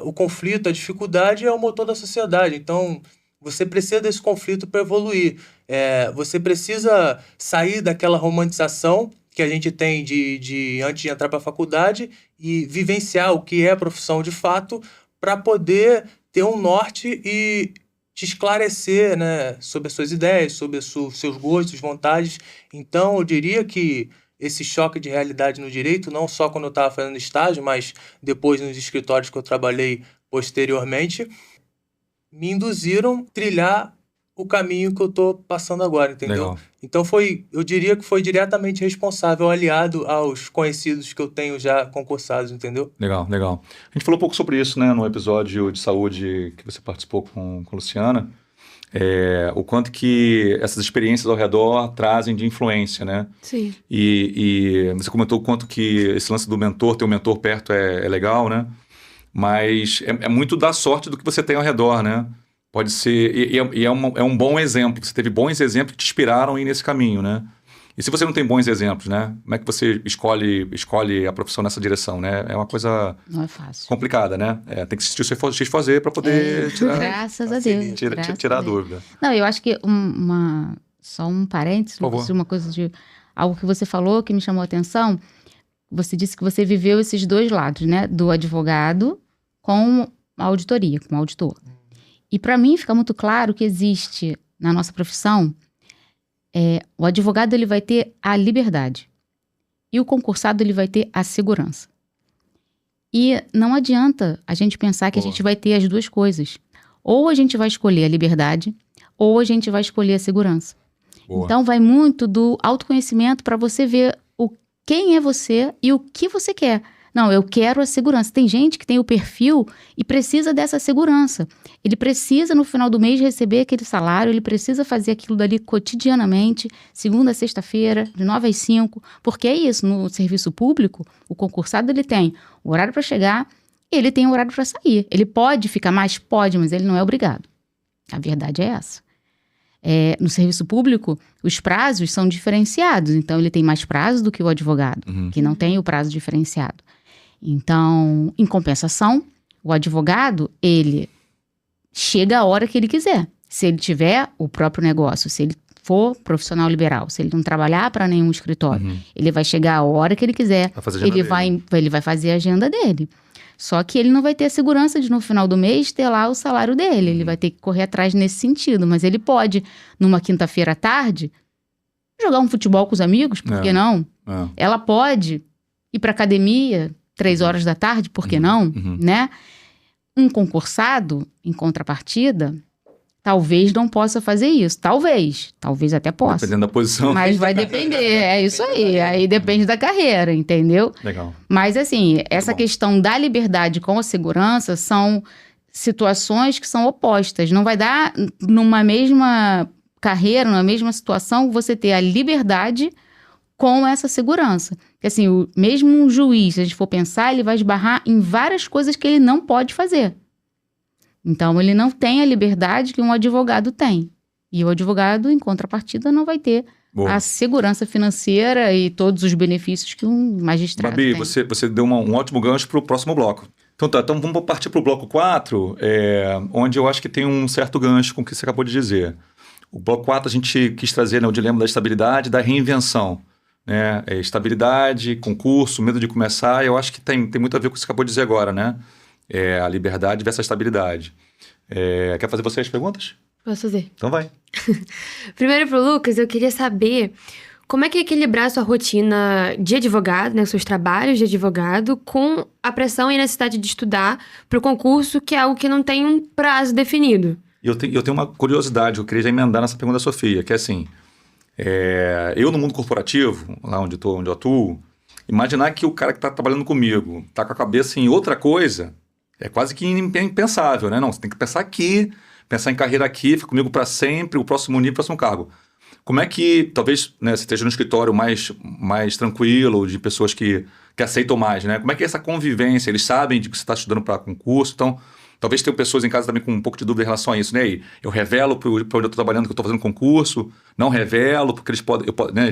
Speaker 4: o conflito, a dificuldade é o motor da sociedade. Então, você precisa desse conflito para evoluir. Você precisa sair daquela romantização que a gente tem de antes de entrar para a faculdade e vivenciar o que é a profissão de fato para poder ter um norte e te esclarecer, né, sobre as suas ideias, sobre os seus gostos, vontades. Então, eu diria que esse choque de realidade no direito, não só quando eu estava fazendo estágio, mas depois nos escritórios que eu trabalhei posteriormente, me induziram a trilhar o caminho que eu estou passando agora, entendeu?
Speaker 1: Legal.
Speaker 4: Então eu diria que foi diretamente responsável, aliado aos conhecidos que eu tenho já concursados, entendeu?
Speaker 1: Legal. A gente falou um pouco sobre isso, né, no episódio de saúde que você participou com a Luciana, o quanto que essas experiências ao redor trazem de influência, né?
Speaker 2: Sim.
Speaker 1: E você comentou o quanto que esse lance do mentor, ter um mentor perto é legal, né? Mas é muito da sorte do que você tem ao redor, né? Pode ser... E é um bom exemplo. Você teve bons exemplos que te inspiraram a ir nesse caminho, né? E se você não tem bons exemplos, né? Como é que você escolhe a profissão nessa direção, né? É uma coisa...
Speaker 3: Não é fácil.
Speaker 1: complicada, né? Tem que assistir o X-Fazer para poder tirar...
Speaker 3: Graças a Deus.
Speaker 1: Tirar a dúvida.
Speaker 3: Não, eu acho que só um parênteses, uma coisa de... Algo que você falou que me chamou a atenção. Você disse que você viveu esses dois lados, né? Do advogado com a auditoria, com o auditor. E para mim fica muito claro que existe na nossa profissão, o advogado ele vai ter a liberdade e o concursado ele vai ter a segurança. E não adianta a gente pensar que a gente vai ter as duas coisas. Ou a gente vai escolher a liberdade, ou a gente vai escolher a segurança.
Speaker 1: Boa.
Speaker 3: Então vai muito do autoconhecimento para você ver quem é você e o que você quer. Não, eu quero a segurança. Tem gente que tem o perfil e precisa dessa segurança. Ele precisa, no final do mês, receber aquele salário, ele precisa fazer aquilo dali cotidianamente, segunda a sexta-feira, de 9 às 5, porque é isso, no serviço público, o concursado ele tem o horário para chegar e ele tem o horário para sair. Ele pode ficar mais? Pode, mas ele não é obrigado. A verdade é essa. No serviço público, os prazos são diferenciados, então ele tem mais prazo do que o advogado, que não tem o prazo diferenciado. Então, em compensação, o advogado, ele chega a hora que ele quiser. Se ele tiver o próprio negócio, se ele for profissional liberal, se ele não trabalhar para nenhum escritório, ele vai chegar a hora que ele quiser, ele vai fazer a agenda dele. Só que ele não vai ter a segurança de, no final do mês, ter lá o salário dele. Ele vai ter que correr atrás nesse sentido. Mas ele pode, numa quinta-feira à tarde, jogar um futebol com os amigos, por que não? Ela pode ir para academia 3 horas da tarde, por que não? Né? Um concursado, em contrapartida, talvez não possa fazer isso. Talvez até possa.
Speaker 1: Dependendo da posição.
Speaker 3: Mas vai depender, é isso aí. Aí depende da carreira, entendeu?
Speaker 1: Legal.
Speaker 3: Mas assim, essa questão da liberdade com a segurança são situações que são opostas. Não vai dar, numa mesma carreira, numa mesma situação, você ter a liberdade com essa segurança. Porque assim, mesmo um juiz, se a gente for pensar, ele vai esbarrar em várias coisas que ele não pode fazer. Então, ele não tem a liberdade que um advogado tem. E o advogado, em contrapartida, não vai ter a segurança financeira e todos os benefícios que um magistrado
Speaker 1: Babi,
Speaker 3: tem.
Speaker 1: você deu um ótimo gancho para o próximo bloco. Então vamos partir para o bloco 4, onde eu acho que tem um certo gancho com o que você acabou de dizer. O bloco 4 a gente quis trazer, né, o dilema da estabilidade e da reinvenção. Né? Estabilidade, concurso, medo de começar, eu acho que tem muito a ver com o que você acabou de dizer agora, né? A liberdade versus a estabilidade. Quer fazer você as perguntas?
Speaker 2: Posso fazer?
Speaker 1: Então vai.
Speaker 2: Primeiro pro Lucas, eu queria saber como é que é equilibrar a sua rotina de advogado, né, seus trabalhos de advogado, com a pressão e a necessidade de estudar pro concurso, que é algo que não tem um prazo definido.
Speaker 1: Eu tenho uma curiosidade, eu queria já emendar nessa pergunta da Sofia, que é assim, eu no mundo corporativo, lá onde eu atuo, imaginar que o cara que está trabalhando comigo está com a cabeça em outra coisa, é quase que impensável, né? Não, você tem que pensar aqui, pensar em carreira aqui, fica comigo para sempre, o próximo nível, o próximo cargo. Como é que, talvez, né, você esteja no escritório mais tranquilo, de pessoas que aceitam mais, né? Como é que é essa convivência? Eles sabem de que você está estudando para concurso, então, talvez tenham pessoas em casa também com um pouco de dúvida em relação a isso, né? E eu revelo para onde eu estou trabalhando que eu estou fazendo concurso, não revelo, porque eles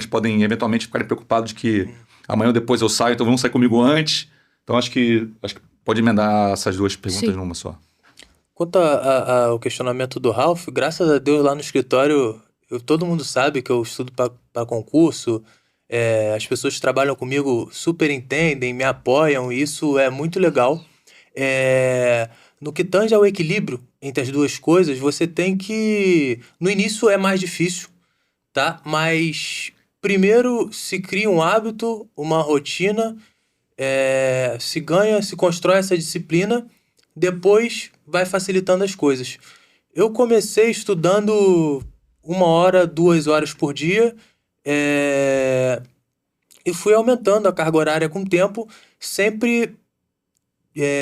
Speaker 1: podem eventualmente ficarem preocupados de que amanhã ou depois eu saio, então vão sair comigo antes. Então, acho que pode emendar essas duas perguntas numa só.
Speaker 4: Quanto ao questionamento do Ralph, graças a Deus lá no escritório, todo mundo sabe que eu estudo para concurso, as pessoas que trabalham comigo super entendem, me apoiam, e isso é muito legal. No que tange ao equilíbrio entre as duas coisas, você tem que... No início é mais difícil, tá? Mas primeiro se cria um hábito, uma rotina, se constrói essa disciplina, depois vai facilitando as coisas. Eu comecei estudando 1 hora, 2 horas por dia, e fui aumentando a carga horária com o tempo, sempre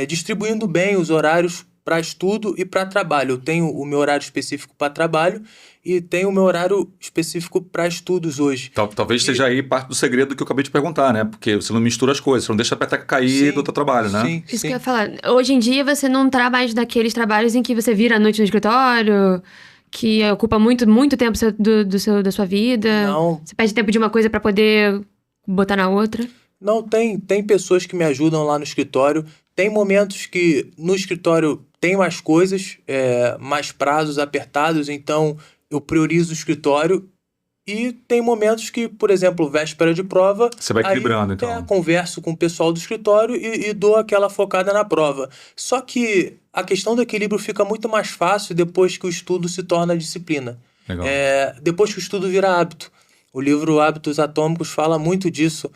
Speaker 4: distribuindo bem os horários para estudo e para trabalho. Eu tenho o meu horário específico para trabalho e tenho o meu horário específico para estudos hoje.
Speaker 1: Talvez seja aí parte do segredo que eu acabei de perguntar, né? Porque você não mistura as coisas, você não deixa a peteca cair do teu trabalho, né?
Speaker 4: Sim,
Speaker 2: Isso que eu ia falar. Hoje em dia, você não tá mais daqueles trabalhos em que você vira à noite no escritório, que ocupa muito, muito tempo da sua vida.
Speaker 4: Não.
Speaker 2: Você perde tempo de uma coisa para poder botar na outra.
Speaker 4: Não, tem pessoas que me ajudam lá no escritório. Tem momentos que no escritório tem mais coisas, mais prazos apertados, então eu priorizo o escritório. E tem momentos que, por exemplo, véspera de prova...
Speaker 1: Você vai equilibrando, então.
Speaker 4: Converso com o pessoal do escritório e dou aquela focada na prova. Só que a questão do equilíbrio fica muito mais fácil depois que o estudo se torna disciplina.
Speaker 1: Legal.
Speaker 4: Depois que o estudo vira hábito. O livro Hábitos Atômicos fala muito disso.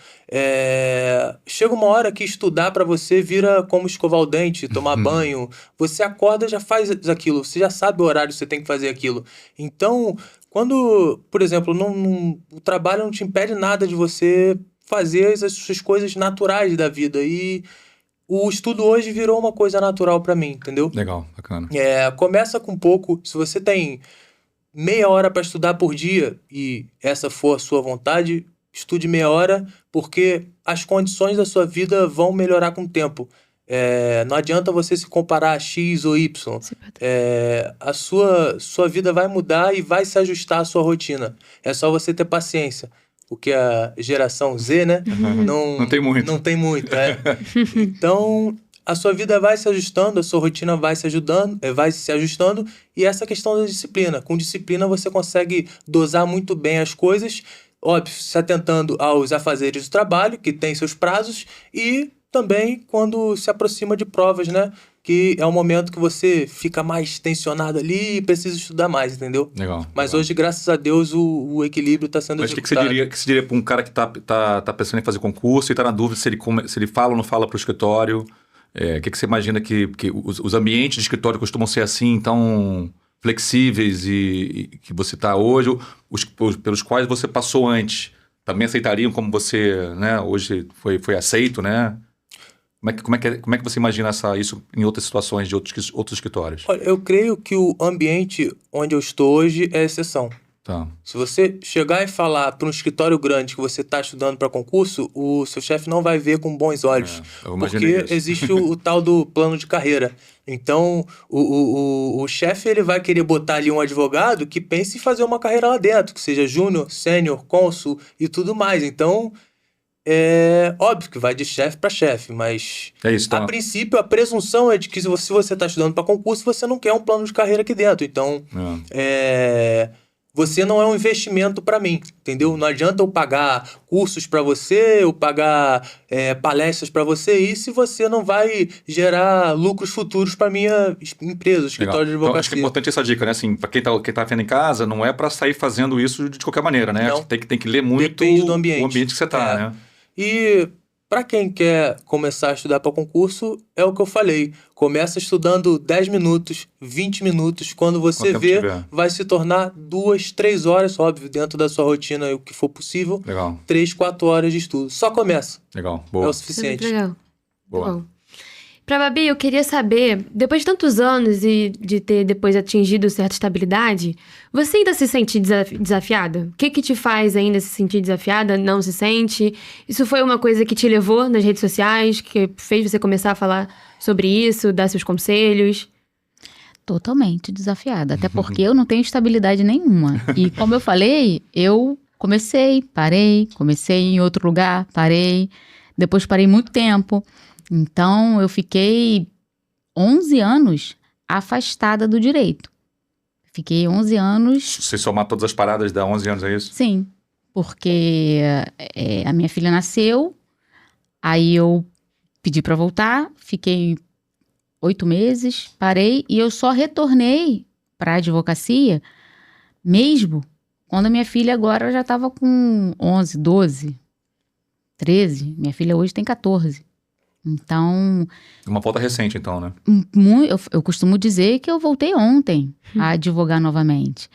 Speaker 4: Chega uma hora que estudar para você vira como escovar o dente, tomar banho. Você acorda e já faz aquilo. Você já sabe o horário que você tem que fazer aquilo. Então, quando, por exemplo, o trabalho não te impede nada de você fazer as suas coisas naturais da vida. E o estudo hoje virou uma coisa natural para mim, entendeu?
Speaker 1: Legal, bacana.
Speaker 4: Começa com pouco. Se você tem meia hora para estudar por dia e essa for a sua vontade, estude meia hora, porque as condições da sua vida vão melhorar com o tempo. Não adianta você se comparar a X ou Y. A sua vida vai mudar e vai se ajustar à sua rotina. É só você ter paciência. Porque a geração Z, né?
Speaker 1: Não tem muito.
Speaker 4: Não tem muito, Então, a sua vida vai se ajustando, a sua rotina vai se ajustando, e essa questão da disciplina. Com disciplina você consegue dosar muito bem as coisas, óbvio, se atentando aos afazeres do trabalho, que tem seus prazos, e também quando se aproxima de provas, né? Que é um momento que você fica mais tensionado ali e precisa estudar mais, entendeu?
Speaker 1: Legal.
Speaker 4: Mas hoje, graças a Deus, o equilíbrio está sendo executado.
Speaker 1: Mas o que você diria para um cara que tá pensando em fazer concurso e está na dúvida se ele fala ou não fala para o escritório? O que você imagina que os ambientes de escritório costumam ser assim, tão flexíveis e que você está hoje, pelos quais você passou antes, também aceitariam como você, né, hoje foi aceito, né? Como é que você imagina isso em outras situações de outros escritórios?
Speaker 4: Olha, eu creio que o ambiente onde eu estou hoje é exceção.
Speaker 1: Tá.
Speaker 4: Se você chegar e falar para um escritório grande que você está estudando para concurso, o seu chefe não vai ver com bons olhos. Porque existe o tal do plano de carreira. Então, o chefe ele vai querer botar ali um advogado que pense em fazer uma carreira lá dentro, que seja júnior, sênior, cônsul e tudo mais. Então, é óbvio que vai de chefe para chefe, mas a princípio a presunção é de que se você está estudando para concurso, você não quer um plano de carreira aqui dentro. Então, você não é um investimento para mim, entendeu? Não adianta eu pagar cursos para você, eu pagar palestras para você, e se você não vai gerar lucros futuros para minha empresa, escritório de advocacia.
Speaker 1: Então, acho que é importante essa dica, né? Assim, para quem tá vendo em casa, não é para sair fazendo isso de qualquer maneira, né?
Speaker 4: Não.
Speaker 1: Tem que ler muito
Speaker 4: Depende do ambiente.
Speaker 1: o ambiente que você tá, né?
Speaker 4: E para quem quer começar a estudar para concurso, é o que eu falei. Começa estudando 10 minutos, 20 minutos. Quando você vê, vai se tornar 2, 3 horas, óbvio, dentro da sua rotina, o que for possível.
Speaker 1: Legal.
Speaker 4: 3, 4 horas de estudo. Só começa.
Speaker 1: Legal. Boa.
Speaker 4: É o suficiente.
Speaker 2: Legal.
Speaker 1: Boa.
Speaker 2: Bom. Pra Babi, eu queria saber, depois de tantos anos e de ter depois atingido certa estabilidade, você ainda se sente desafiada? O que te faz ainda se sentir desafiada? Não se sente? Isso foi uma coisa que te levou nas redes sociais, que fez você começar a falar sobre isso, dar seus conselhos?
Speaker 3: Totalmente desafiada, até porque eu não tenho estabilidade nenhuma. E como eu falei, eu parei, comecei em outro lugar, parei, depois parei muito tempo. Então, eu fiquei 11 anos afastada do direito. Fiquei 11 anos...
Speaker 1: Se somar todas as paradas, dá 11 anos, é isso?
Speaker 3: Sim, porque a minha filha nasceu, aí eu pedi para voltar, fiquei 8 meses, parei e eu só retornei para a advocacia mesmo quando a minha filha agora já estava com 11, 12, 13. Minha filha hoje tem 14. Então...
Speaker 1: Uma volta recente, então, né?
Speaker 3: Eu costumo dizer que eu voltei ontem a advogar novamente.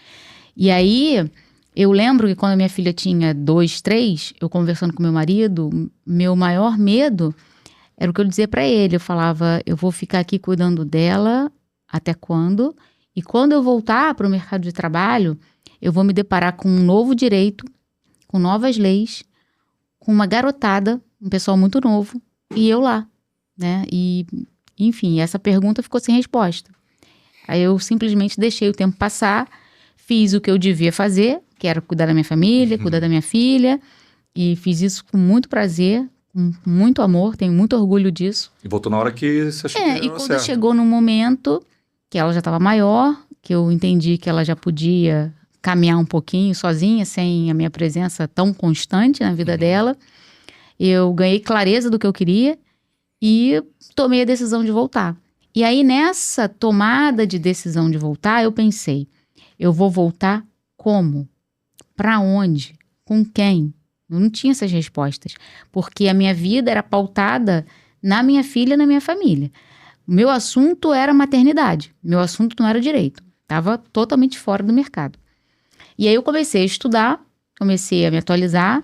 Speaker 3: E aí, eu lembro que quando a minha filha tinha 2, 3, eu conversando com meu marido, meu maior medo era o que eu dizia para ele. Eu falava, eu vou ficar aqui cuidando dela até quando? E quando eu voltar para o mercado de trabalho, eu vou me deparar com um novo direito, com novas leis, com uma garotada, um pessoal muito novo, e eu lá, né? E, enfim, essa pergunta ficou sem resposta. Aí eu simplesmente deixei o tempo passar, fiz o que eu devia fazer, que era cuidar da minha família, cuidar da minha filha, e fiz isso com muito prazer, com muito amor, tenho muito orgulho disso.
Speaker 1: E voltou na hora que você achou que era
Speaker 3: e quando
Speaker 1: certo.
Speaker 3: chegou no momento que ela já estava maior, que eu entendi que ela já podia caminhar um pouquinho sozinha, sem a minha presença tão constante na vida dela, eu ganhei clareza do que eu queria e tomei a decisão de voltar. E aí, nessa tomada de decisão de voltar, eu pensei, eu vou voltar como? Para onde? Com quem? Eu não tinha essas respostas, porque a minha vida era pautada na minha filha e na minha família. O meu assunto era maternidade, meu assunto não era direito, estava totalmente fora do mercado. E aí eu comecei a estudar, comecei a me atualizar,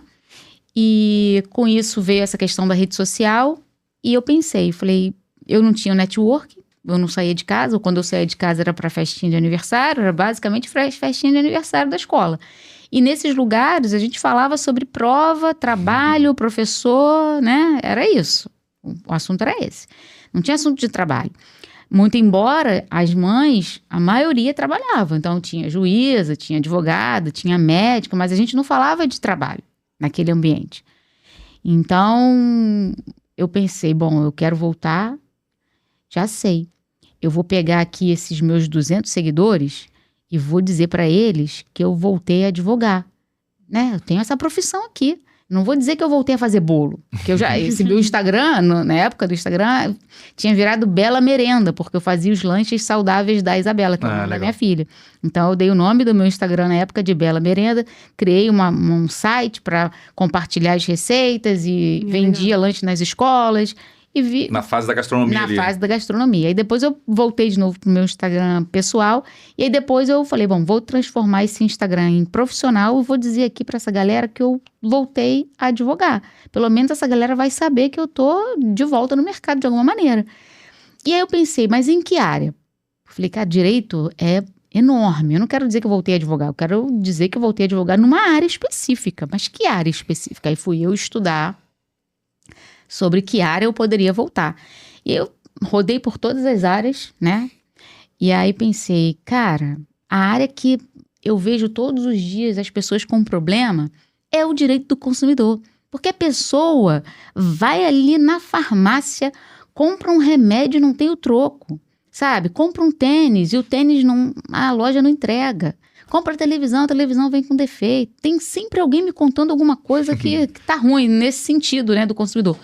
Speaker 3: e com isso veio essa questão da rede social, e eu pensei, falei, eu não tinha network, eu não saía de casa, ou quando eu saía de casa era para festinha de aniversário, era basicamente festinha de aniversário da escola. E nesses lugares a gente falava sobre prova, trabalho, professor, né? Era isso, o assunto era esse. Não tinha assunto de trabalho. Muito embora as mães, a maioria trabalhava, então tinha juíza, tinha advogada, tinha médica, mas a gente não falava de trabalho naquele ambiente. Então, eu pensei, bom, eu quero voltar, já sei. Eu vou pegar aqui esses meus 200 seguidores e vou dizer para eles que eu voltei a advogar, né? Eu tenho essa profissão aqui. Não vou dizer que eu voltei a fazer bolo, porque eu já recebi o Instagram, na época do Instagram, tinha virado Bela Merenda, porque eu fazia os lanches saudáveis da Isabela, que é o nome da minha filha. Então, eu dei o nome do meu Instagram na época de Bela Merenda, criei um site para compartilhar as receitas e vendia lanche nas escolas.
Speaker 1: Na fase da gastronomia ali.
Speaker 3: Na fase da gastronomia. Aí depois eu voltei de novo pro meu Instagram pessoal. E aí depois eu falei, bom, vou transformar esse Instagram em profissional e vou dizer aqui pra essa galera que eu voltei a advogar. Pelo menos essa galera vai saber que eu tô de volta no mercado de alguma maneira. E aí eu pensei, mas em que área? Falei, cara, direito é enorme. Eu não quero dizer que eu voltei a advogar. Eu quero dizer que eu voltei a advogar numa área específica. Mas que área específica? Aí fui eu estudar sobre que área eu poderia voltar. E eu rodei por todas as áreas, né? E aí pensei, cara, a área que eu vejo todos os dias as pessoas com problema é o direito do consumidor. Porque a pessoa vai ali na farmácia, compra um remédio e não tem o troco. sabe? Compra um tênis e o tênis a loja não entrega. Compra a televisão vem com defeito. Tem sempre alguém me contando alguma coisa que tá ruim nesse sentido, né, do consumidor.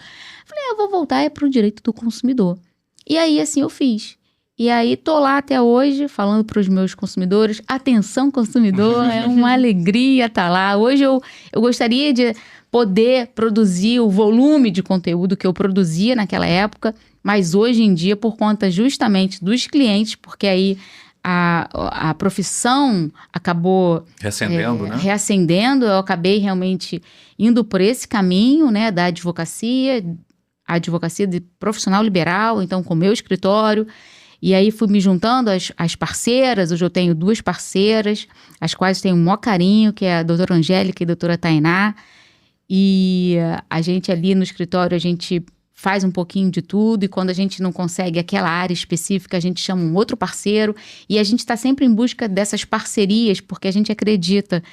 Speaker 3: Falei, eu vou voltar pro direito do consumidor. E aí, assim, eu fiz. E aí, tô lá até hoje, falando para os meus consumidores, atenção consumidor, é uma alegria estar lá. Hoje eu gostaria de poder produzir o volume de conteúdo que eu produzia naquela época, mas hoje em dia, por conta justamente dos clientes, porque aí a profissão acabou reacendendo, eu acabei realmente indo por esse caminho, né, da advocacia, a advocacia de profissional liberal, então com o meu escritório. E aí fui me juntando às parceiras, hoje eu tenho 2 parceiras, as quais tenho um maior carinho, que é a doutora Angélica e a doutora Tainá. E a gente ali no escritório, a gente faz um pouquinho de tudo, e quando a gente não consegue aquela área específica, a gente chama um outro parceiro, e a gente está sempre em busca dessas parcerias, porque a gente acredita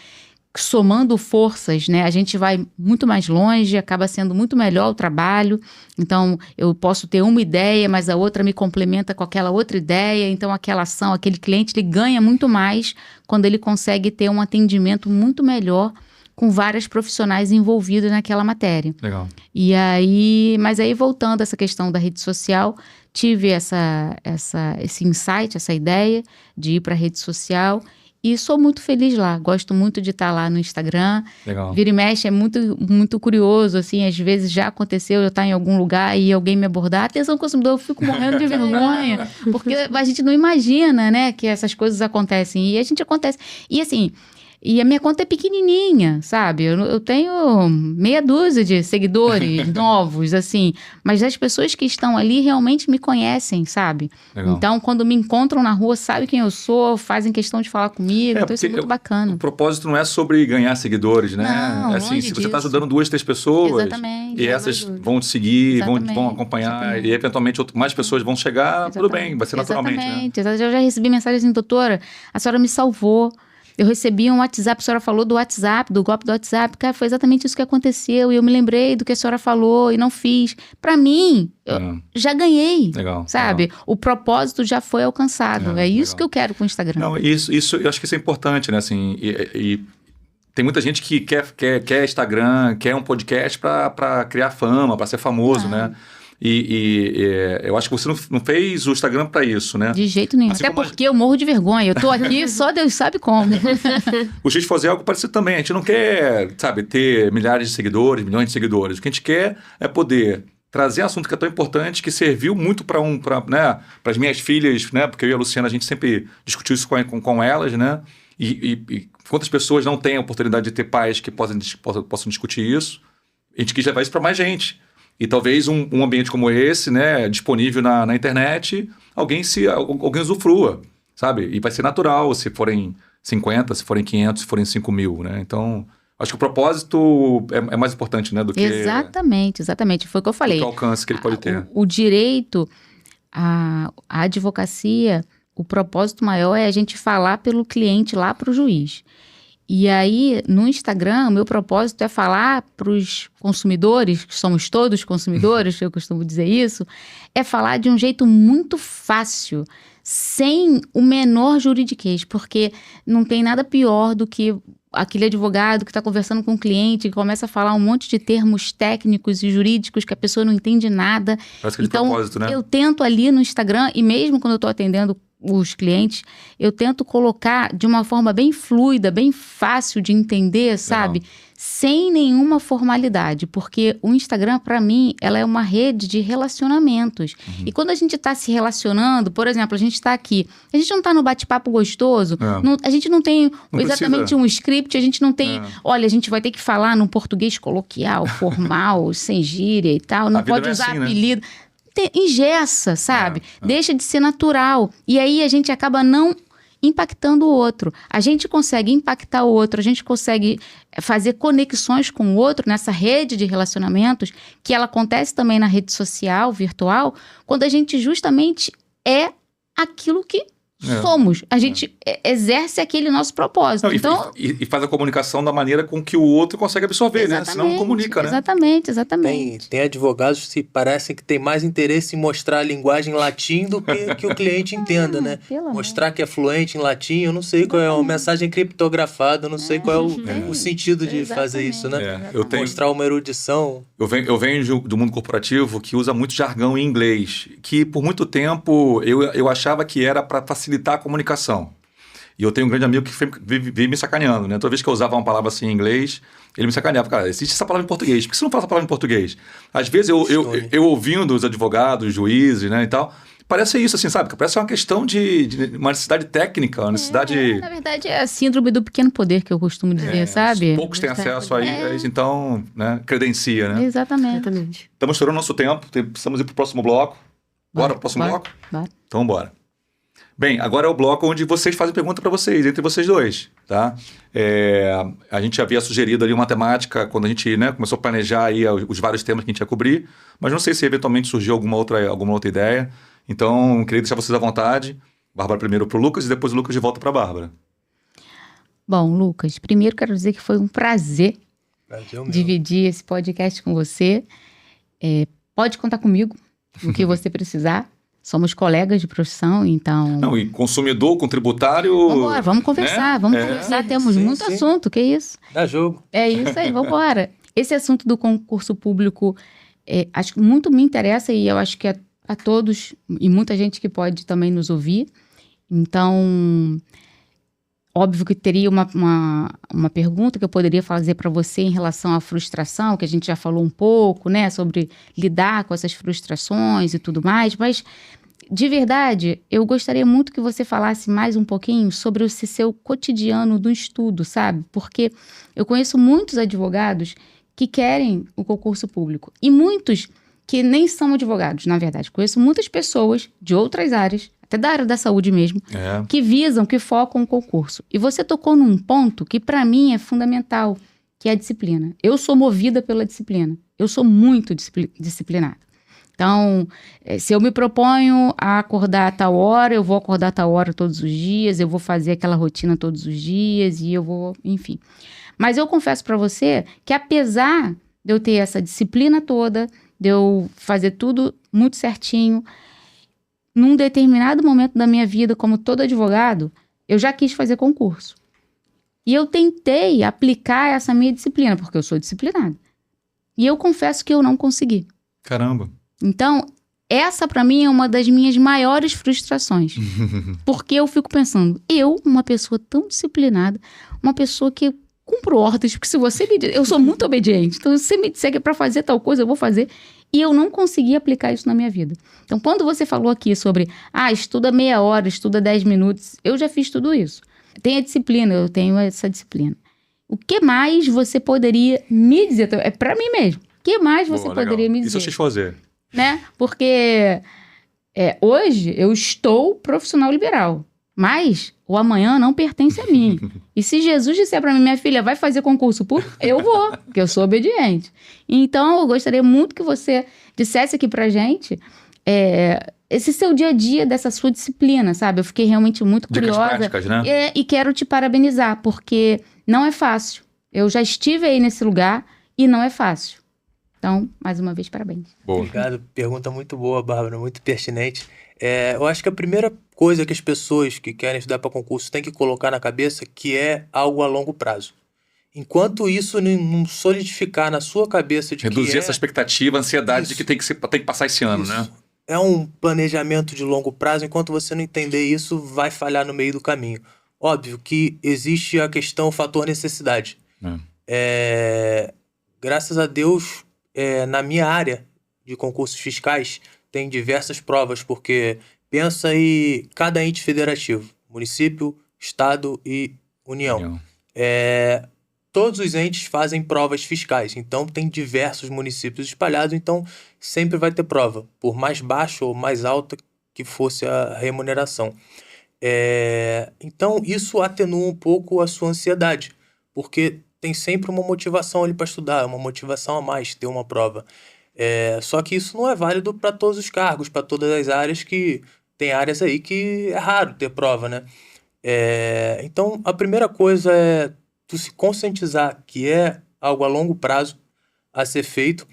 Speaker 3: que somando forças, né, a gente vai muito mais longe, acaba sendo muito melhor o trabalho. Então, eu posso ter uma ideia, mas a outra me complementa com aquela outra ideia, então aquela ação, aquele cliente, ele ganha muito mais quando ele consegue ter um atendimento muito melhor com várias profissionais envolvidos naquela matéria.
Speaker 1: Legal.
Speaker 3: E aí, mas aí voltando a essa questão da rede social, tive esse insight, essa ideia de ir para a rede social e sou muito feliz lá. Gosto muito de estar lá no Instagram.
Speaker 1: Legal.
Speaker 3: Vira e mexe é muito, muito curioso, assim, às vezes já aconteceu eu estar em algum lugar e alguém me abordar, atenção consumidor, eu fico morrendo de vergonha, porque a gente não imagina, né, que essas coisas acontecem, e a gente acontece. E assim, e a minha conta é pequenininha, sabe? Eu tenho meia dúzia de seguidores novos, assim. Mas as pessoas que estão ali realmente me conhecem, sabe?
Speaker 1: Legal.
Speaker 3: Então, quando me encontram na rua, sabem quem eu sou, fazem questão de falar comigo. Então, isso é muito bacana.
Speaker 1: O propósito não é sobre ganhar seguidores, né?
Speaker 3: Não,
Speaker 1: assim, se você está ajudando 2, 3 pessoas...
Speaker 3: Exatamente.
Speaker 1: E essas vão te seguir, vão acompanhar,
Speaker 3: exatamente.
Speaker 1: E eventualmente mais pessoas vão chegar, tudo bem, vai ser naturalmente,
Speaker 3: exatamente,
Speaker 1: né?
Speaker 3: Eu já recebi mensagem assim, doutora, a senhora me salvou. Eu recebi um WhatsApp, a senhora falou do WhatsApp, do golpe do WhatsApp. Cara, foi exatamente isso que aconteceu. E eu me lembrei do que a senhora falou e não fiz. Pra mim, eu já ganhei.
Speaker 1: Legal.
Speaker 3: Sabe?
Speaker 1: Legal.
Speaker 3: O propósito já foi alcançado. É isso que eu quero com o Instagram.
Speaker 1: Não, isso, eu acho que isso é importante, né? Assim, e tem muita gente que quer Instagram, quer um podcast pra criar fama, pra ser famoso, né? E eu acho que você não fez o Instagram para isso, né?
Speaker 3: De jeito nenhum.
Speaker 1: Assim
Speaker 3: até porque eu morro de vergonha. Eu tô aqui, só Deus sabe como.
Speaker 1: O X fazer algo parecido também. A gente não quer, sabe, ter milhares de seguidores, milhões de seguidores. O que a gente quer é poder trazer assunto que é tão importante, que serviu muito para né, as minhas filhas, né? Porque eu e a Luciana, a gente sempre discutiu isso com elas, né? E quantas pessoas não têm a oportunidade de ter pais que possam discutir isso? A gente quis levar isso para mais gente. E talvez um ambiente como esse, né, disponível na internet, alguém usufrua, sabe? E vai ser natural se forem 50, se forem 500, se forem 5 mil, né? Então, acho que o propósito é mais importante, né, do que...
Speaker 3: Exatamente. Foi o que eu falei.
Speaker 1: Do que o alcance que ele pode ter.
Speaker 3: O direito, a advocacia, o propósito maior é a gente falar pelo cliente lá para o juiz. E aí, no Instagram, o meu propósito é falar para os consumidores, que somos todos consumidores, eu costumo dizer isso, é falar de um jeito muito fácil, sem o menor juridiquês, porque não tem nada pior do que aquele advogado que está conversando com o cliente e começa a falar um monte de termos técnicos e jurídicos que a pessoa não entende nada.
Speaker 1: Parece que é de propósito, né?
Speaker 3: Eu tento ali no Instagram, e mesmo quando eu estou atendendo os clientes, eu tento colocar de uma forma bem fluida, bem fácil de entender, sabe?
Speaker 1: Legal.
Speaker 3: Sem nenhuma formalidade, porque o Instagram, para mim, ela é uma rede de relacionamentos. E quando a gente está se relacionando, por exemplo, a gente está aqui, a gente não está no bate-papo gostoso, a gente não tem exatamente um script, a gente não tem, olha, a gente vai ter que falar num português coloquial, formal, sem gíria e tal, não pode usar apelido. Engessa, sabe? Deixa de ser natural. E aí a gente acaba não impactando o outro. A gente consegue impactar o outro, a gente consegue fazer conexões com o outro nessa rede de relacionamentos, que ela acontece também na rede social, virtual, quando a gente justamente é aquilo que somos. A gente exerce aquele nosso propósito.
Speaker 1: Não,
Speaker 3: Então,
Speaker 1: e faz a comunicação da maneira com que o outro consegue absorver, né? Senão não comunica, né?
Speaker 3: Exatamente.
Speaker 4: Tem advogados que parecem que têm mais interesse em mostrar a linguagem em latim do que o cliente entenda, né? Mostrar que é fluente em latim, eu não sei qual é a mensagem criptografada, eu não sei qual é o sentido de fazer isso, né? Mostrar uma erudição.
Speaker 1: Eu venho do mundo corporativo que usa muito jargão em inglês, que por muito tempo eu achava que era para facilitar a comunicação. E eu tenho um grande amigo que vive me sacaneando, né? Toda vez que eu usava uma palavra assim em inglês, ele me sacaneava. Cara, existe essa palavra em português. Por que você não fala essa palavra em português? Às vezes eu ouvindo os advogados, juízes, né, e tal, parece isso, assim, sabe? Parece uma questão de uma necessidade técnica, uma necessidade...
Speaker 3: Na verdade, é a síndrome do pequeno poder que eu costumo dizer, sabe?
Speaker 1: Poucos têm acesso a isso, então, né, credencia, né?
Speaker 3: Exatamente.
Speaker 1: Estamos estourando nosso tempo, precisamos ir para o próximo bloco. Bora pro próximo bloco?
Speaker 3: Bora.
Speaker 1: Então, bora. Bem, agora é o bloco onde vocês fazem pergunta para vocês, entre vocês dois, tá? A gente havia sugerido ali uma temática quando a gente, né, começou a planejar aí os vários temas que a gente ia cobrir, mas não sei se eventualmente surgiu alguma outra ideia. Então, queria deixar vocês à vontade. Bárbara primeiro para o Lucas e depois o Lucas de volta para a Bárbara.
Speaker 3: Bom, Lucas, primeiro quero dizer que foi um prazer dividir esse podcast com você. Pode contar comigo, o que você precisar. Somos colegas de profissão, então...
Speaker 1: Não, e consumidor, com tributário...
Speaker 3: Vamos conversar, né? Vamos conversar. Temos muito assunto, que isso?
Speaker 4: Dá jogo.
Speaker 3: É isso aí, vamos embora. Esse assunto do concurso público, acho que muito me interessa e eu acho que a todos, e muita gente que pode também nos ouvir. Então, óbvio que teria uma pergunta que eu poderia fazer para você em relação à frustração, que a gente já falou um pouco, né? Sobre lidar com essas frustrações e tudo mais, mas... De verdade, eu gostaria muito que você falasse mais um pouquinho sobre esse seu cotidiano do estudo, sabe? Porque eu conheço muitos advogados que querem o concurso público e muitos que nem são advogados, na verdade. Conheço muitas pessoas de outras áreas, até da área da saúde mesmo, que visam, que focam o concurso. E você tocou num ponto que para mim é fundamental, que é a disciplina. Eu sou movida pela disciplina. Eu sou muito disciplinada. Então, se eu me proponho a acordar a tal hora, eu vou acordar a tal hora todos os dias, eu vou fazer aquela rotina todos os dias e eu vou, enfim. Mas eu confesso para você que apesar de eu ter essa disciplina toda, de eu fazer tudo muito certinho, num determinado momento da minha vida, como todo advogado, eu já quis fazer concurso. E eu tentei aplicar essa minha disciplina, porque eu sou disciplinada. E eu confesso que eu não consegui.
Speaker 1: Caramba!
Speaker 3: Então, essa para mim é uma das minhas maiores frustrações. Porque eu fico pensando, uma pessoa tão disciplinada, uma pessoa que cumpro ordens, porque se você me diz, eu sou muito obediente, então se você me disser que é para fazer tal coisa, eu vou fazer. E eu não consegui aplicar isso na minha vida. Então, quando você falou aqui sobre, estuda meia hora, estuda 10 minutos, eu já fiz tudo isso. Tem a disciplina, eu tenho essa disciplina. O que mais você poderia me dizer? É para mim mesmo. O que mais você poderia me dizer?
Speaker 1: Isso eu quis fazer.
Speaker 3: Né? Porque hoje eu estou profissional liberal, mas o amanhã não pertence a mim. E se Jesus disser para mim, minha filha, vai fazer concurso público, eu vou, porque eu sou obediente. Então, eu gostaria muito que você dissesse aqui pra gente esse seu dia a dia, dessa sua disciplina, sabe? Eu fiquei realmente muito curiosa.
Speaker 1: Dicas práticas, né?
Speaker 3: E quero te parabenizar, porque não é fácil. Eu já estive aí nesse lugar e não é fácil. Então, mais uma vez, parabéns.
Speaker 1: Boa.
Speaker 4: Obrigado. Pergunta muito boa, Bárbara, muito pertinente. Eu acho que a primeira coisa que as pessoas que querem estudar para concurso têm que colocar na cabeça que é algo a longo prazo. Enquanto isso não solidificar na sua cabeça de
Speaker 1: reduzir essa expectativa, ansiedade de que tem que passar esse ano, né?
Speaker 4: É um planejamento de longo prazo. Enquanto você não entender isso, vai falhar no meio do caminho. Óbvio que existe a questão, o fator necessidade. Graças a Deus... na minha área de concursos fiscais, tem diversas provas, porque pensa em cada ente federativo, município, estado e União. Todos os entes fazem provas fiscais, então tem diversos municípios espalhados, então sempre vai ter prova, por mais baixa ou mais alta que fosse a remuneração. Então isso atenua um pouco a sua ansiedade, porque tem sempre uma motivação ali para estudar, uma motivação a mais, ter uma prova. Só que isso não é válido para todos os cargos, para todas as áreas que tem áreas aí que é raro ter prova, né? Então, a primeira coisa é tu se conscientizar que é algo a longo prazo a ser feito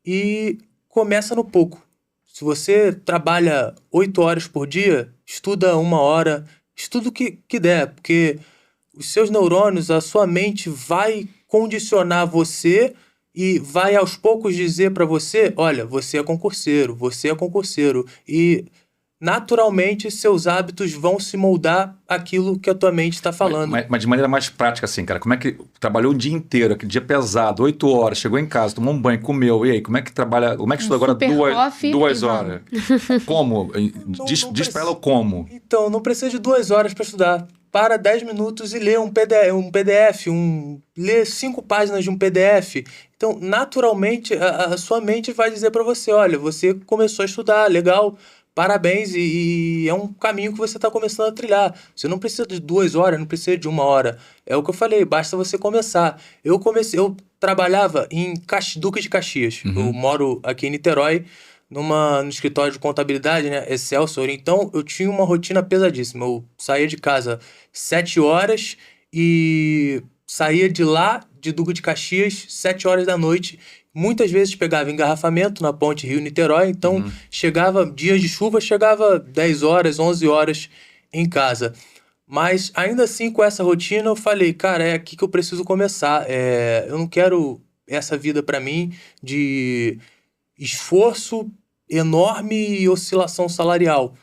Speaker 4: e começa no pouco. Se você trabalha 8 horas por dia, estuda 1 hora, estuda o que der, porque os seus neurônios, a sua mente vai condicionar você e vai aos poucos dizer para você, olha, você é concurseiro, e naturalmente seus hábitos vão se moldar aquilo que a tua mente está falando.
Speaker 1: Mas de maneira mais prática, assim, cara, como é que trabalhou o dia inteiro, aquele dia pesado, 8 horas, chegou em casa, tomou um banho, comeu, e aí, como é que trabalha, como é que estuda agora 2 horas? Como? Diz pra ela como.
Speaker 4: Então, não precisa de 2 horas para estudar. Para 10 minutos e lê um PDF, lê 5 páginas de um PDF. Então, naturalmente, a sua mente vai dizer para você, olha, você começou a estudar, legal, parabéns, e é um caminho que você está começando a trilhar. Você não precisa de 2 horas, não precisa de 1 hora. É o que eu falei, basta você começar. Eu trabalhava em Duque de Caxias. Eu moro aqui em Niterói, no escritório de contabilidade, né, Excelsior. Então, eu tinha uma rotina pesadíssima. Eu saía de casa 7 horas e saía de lá, de Duque de Caxias, 7 horas da noite. Muitas vezes pegava engarrafamento na ponte Rio-Niterói, então dias de chuva, chegava 10 horas, 11 horas em casa. Mas ainda assim, com essa rotina, eu falei, cara, é aqui que eu preciso começar. Eu não quero essa vida para mim de esforço enorme e oscilação salarial.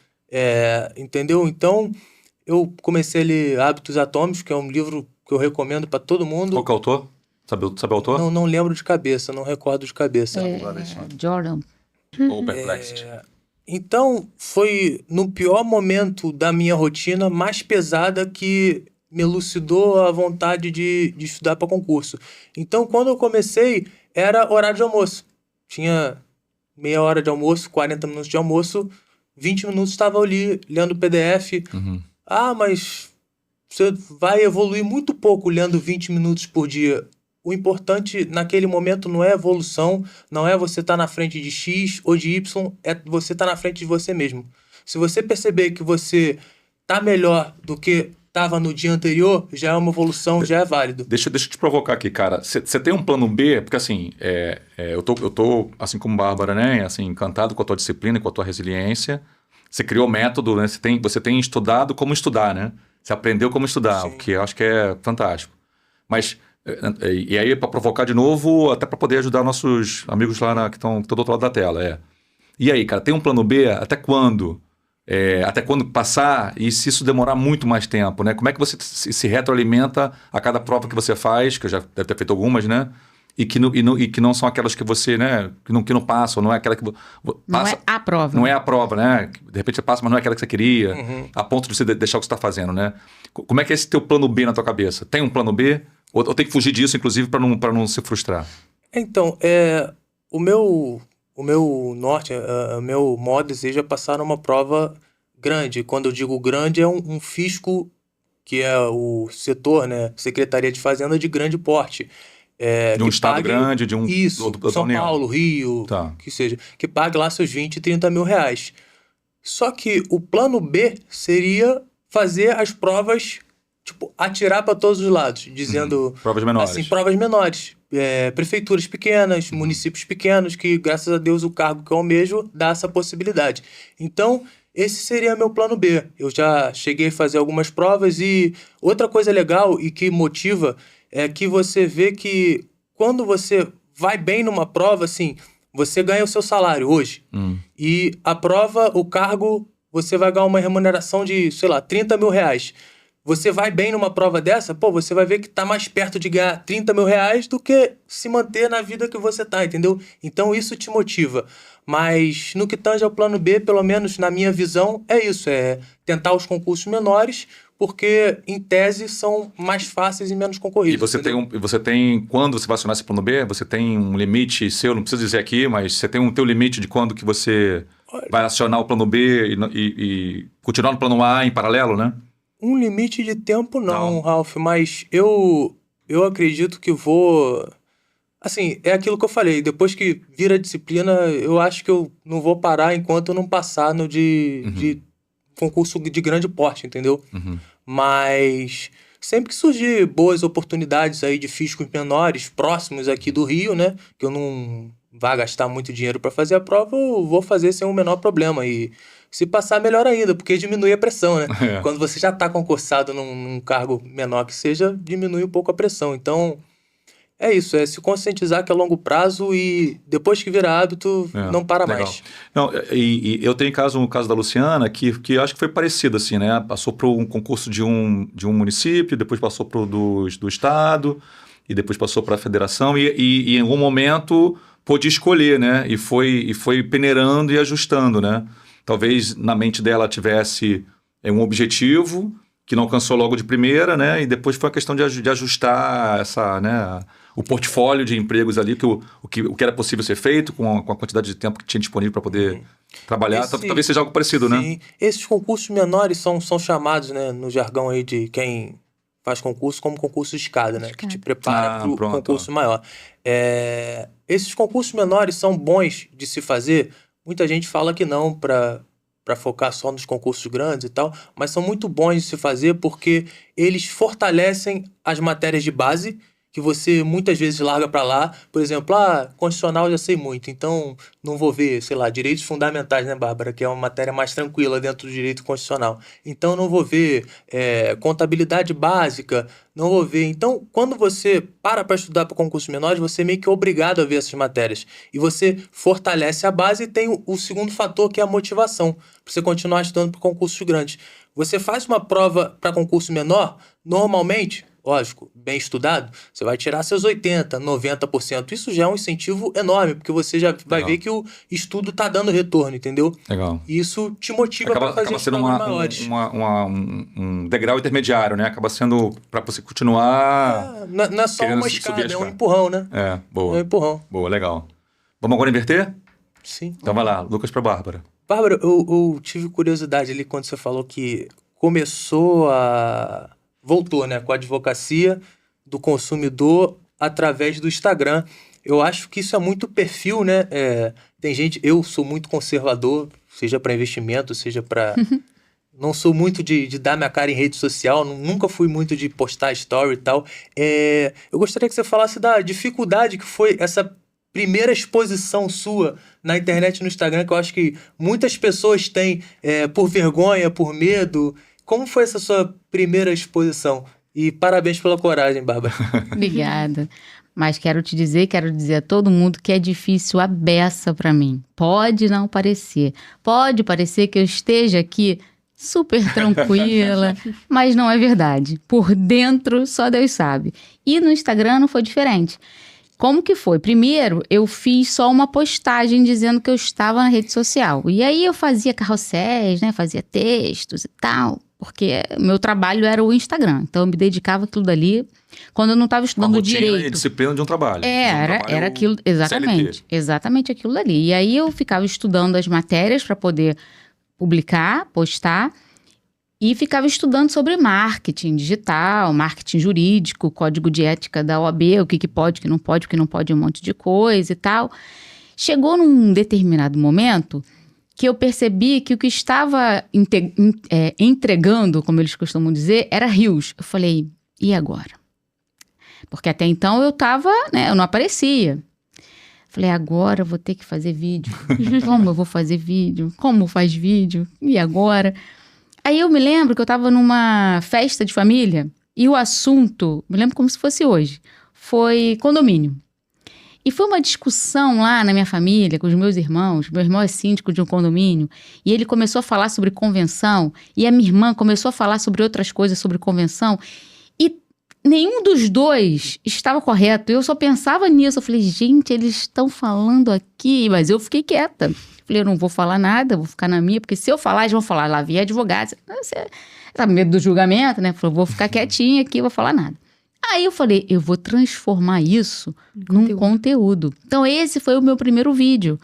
Speaker 4: Entendeu? Então, eu comecei a ler Hábitos Atômicos, que é um livro que eu recomendo para todo mundo.
Speaker 1: Qual que é o autor? Sabe o autor?
Speaker 4: Não lembro de cabeça, não recordo de cabeça.
Speaker 3: Jordan.
Speaker 1: Ou Perplexity.
Speaker 4: Então, foi no pior momento da minha rotina, mais pesada, que me elucidou a vontade de estudar para concurso. Então, quando eu comecei, era horário de almoço. Tinha meia hora de almoço, 40 minutos de almoço, 20 minutos estava ali lendo PDF. Mas você vai evoluir muito pouco lendo 20 minutos por dia. O importante naquele momento não é evolução, não é você estar na frente de X ou de Y, é você estar na frente de você mesmo. Se você perceber que você está melhor do que estava no dia anterior, já é uma evolução, já é válido.
Speaker 1: Deixa eu te provocar aqui, cara. Você tem um plano B? Porque assim, eu tô, assim como Bárbara, né? Assim, encantado com a tua disciplina, com a tua resiliência. Você criou método, né? Você tem estudado como estudar, né? Você aprendeu como estudar,
Speaker 4: Sim.
Speaker 1: o que eu acho que é fantástico. Mas, e aí para provocar de novo, até para poder ajudar nossos amigos lá que estão do outro lado da tela, E aí, cara, tem um plano B? Até quando? Até quando passar? E se isso demorar muito mais tempo, né? Como é que você se retroalimenta a cada prova que você faz, que eu já deve ter feito algumas, né? E que não são aquelas que você, né? Que não passam, não é aquela que passa,
Speaker 3: Não é a prova.
Speaker 1: Não é a prova, né? De repente você passa, mas não é aquela que você queria, a ponto de você deixar o que você está fazendo, né? Como é que é esse teu plano B na tua cabeça? Tem um plano B? Ou tem que fugir disso, inclusive, para não se frustrar?
Speaker 4: Então, o meu norte, o meu maior desejo é passar numa prova grande. Quando eu digo grande, é um fisco, que é o setor, né? Secretaria de Fazenda de grande porte.
Speaker 1: De um estado grande, de um...
Speaker 4: Isso, São Paulo, Rio, que seja. Que pague lá seus 20, 30 mil reais. Só que o plano B seria fazer as provas, tipo, atirar para todos os lados, dizendo...
Speaker 1: Provas menores.
Speaker 4: Assim, provas menores. Prefeituras pequenas, municípios pequenos, que, graças a Deus, o cargo que eu almejo dá essa possibilidade. Então, esse seria meu plano B. Eu já cheguei a fazer algumas provas e outra coisa legal e que motiva é que você vê que quando você vai bem numa prova, assim, você ganha o seu salário hoje. E a prova, o cargo, você vai ganhar uma remuneração de, sei lá, 30 mil reais. Você vai bem numa prova dessa, você vai ver que tá mais perto de ganhar 30 mil reais do que se manter na vida que você tá, entendeu? Então isso te motiva. Mas no que tange ao plano B, pelo menos na minha visão, é isso, tentar os concursos menores, porque em tese são mais fáceis e menos concorridos.
Speaker 1: E você tem, quando você vai acionar esse plano B, você tem um limite seu, não precisa dizer aqui, mas você tem um teu limite de quando que você vai acionar o plano B e continuar no plano A em paralelo, né?
Speaker 4: Um limite de tempo não, Ralf, mas eu acredito que vou... Assim, é aquilo que eu falei. Depois que vira disciplina, eu acho que eu não vou parar enquanto eu não passar no de concurso de grande porte, entendeu? Mas sempre que surgir boas oportunidades aí de físicos menores, próximos aqui do Rio, né? Que eu não vá gastar muito dinheiro para fazer a prova, eu vou fazer sem o menor problema. E se passar, melhor ainda, porque diminui a pressão, né? Quando você já está concursado num cargo menor que seja, diminui um pouco a pressão. Então, é isso, é se conscientizar que é longo prazo e depois que virar hábito, não para
Speaker 1: legal.
Speaker 4: mais.
Speaker 1: Não, e eu tenho o caso da Luciana, que eu acho que foi parecido, assim, né? Passou por um concurso de um município, depois passou pro do estado, e depois passou para a federação, e em algum momento pôde escolher, né? E foi peneirando e ajustando, né? Talvez na mente dela tivesse um objetivo que não alcançou logo de primeira, né? E depois foi a questão de ajustar o portfólio de empregos ali, o que era possível ser feito com a quantidade de tempo que tinha disponível para poder trabalhar. Talvez seja algo parecido, né?
Speaker 4: Sim. Esses concursos menores são chamados, né, no jargão aí de quem faz concurso, como concurso de escada, né? Que te prepara para o concurso maior. Esses concursos menores são bons de se fazer. Muita gente fala que não para focar só nos concursos grandes e tal, mas são muito bons de se fazer porque eles fortalecem as matérias de base que você muitas vezes larga para lá. Por exemplo, constitucional eu já sei muito, então não vou ver, sei lá, direitos fundamentais, né, Bárbara? Que é uma matéria mais tranquila dentro do direito constitucional. Então não vou ver contabilidade básica, não vou ver. Então, quando você para estudar para concursos menores, você é meio que obrigado a ver essas matérias. E você fortalece a base e tem o segundo fator, que é a motivação, para você continuar estudando para concursos grandes. Você faz uma prova para concurso menor, normalmente, lógico, bem estudado, você vai tirar seus 80%, 90%. Isso já é um incentivo enorme, porque você já vai ver que o estudo está dando retorno, entendeu?
Speaker 1: Legal.
Speaker 4: E isso te motiva para fazer as provas maiores.
Speaker 1: Um degrau intermediário, né? Acaba sendo para você continuar...
Speaker 4: Não é só uma escada, é um empurrão, né?
Speaker 1: Boa.
Speaker 4: É um empurrão.
Speaker 1: Boa, legal. Vamos agora inverter?
Speaker 4: Sim.
Speaker 1: Então vai lá, Lucas para Bárbara.
Speaker 4: Bárbara, eu tive curiosidade ali quando você falou que começou voltou, né, com a advocacia do consumidor através do Instagram. Eu acho que isso é muito perfil, né? Tem gente... Eu sou muito conservador, seja para investimento, seja para... Não sou muito de dar minha cara em rede social, nunca fui muito de postar story e tal. Eu gostaria que você falasse da dificuldade que foi essa primeira exposição sua na internet e no Instagram, que eu acho que muitas pessoas têm por vergonha, por medo. Como foi essa sua primeira exposição? E parabéns pela coragem, Bárbara.
Speaker 3: Obrigada. Mas quero dizer a todo mundo que é difícil a beça para mim. Pode não parecer. Pode parecer que eu esteja aqui super tranquila, mas não é verdade. Por dentro, só Deus sabe. E no Instagram não foi diferente. Como que foi? Primeiro, eu fiz só uma postagem dizendo que eu estava na rede social. E aí eu fazia carrosséis, né? Fazia textos e tal. Porque meu trabalho era o Instagram. Então eu me dedicava àquilo dali quando eu não estava estudando direito.
Speaker 1: E disciplina de um trabalho.
Speaker 3: Era aquilo, exatamente. CLT. Exatamente aquilo dali. E aí eu ficava estudando as matérias para poder publicar, postar. E ficava estudando sobre marketing digital, marketing jurídico, código de ética da OAB, o que pode, o que não pode, um monte de coisa e tal. Chegou num determinado momento que eu percebi que o que estava entregando, como eles costumam dizer, era rios. Eu falei, e agora? Porque até então eu tava, né, eu não aparecia. Falei, agora eu vou ter que fazer vídeo. Como eu vou fazer vídeo? Como faz vídeo? E agora? Aí eu me lembro que eu estava numa festa de família e o assunto, me lembro como se fosse hoje, foi condomínio. E foi uma discussão lá na minha família, com os meus irmãos. Meu irmão é síndico de um condomínio. E ele começou a falar sobre convenção. E a minha irmã começou a falar sobre outras coisas, sobre convenção. E nenhum dos dois estava correto. Eu só pensava nisso. Eu falei, gente, eles estão falando aqui. Mas eu fiquei quieta. Falei, eu não vou falar nada, vou ficar na minha. Porque se eu falar, eles vão falar, lá vi advogado. Você tá com medo do julgamento, né? Falei, vou ficar quietinha aqui, vou falar nada. Aí eu falei, eu vou transformar isso num conteúdo. Então esse foi o meu primeiro vídeo.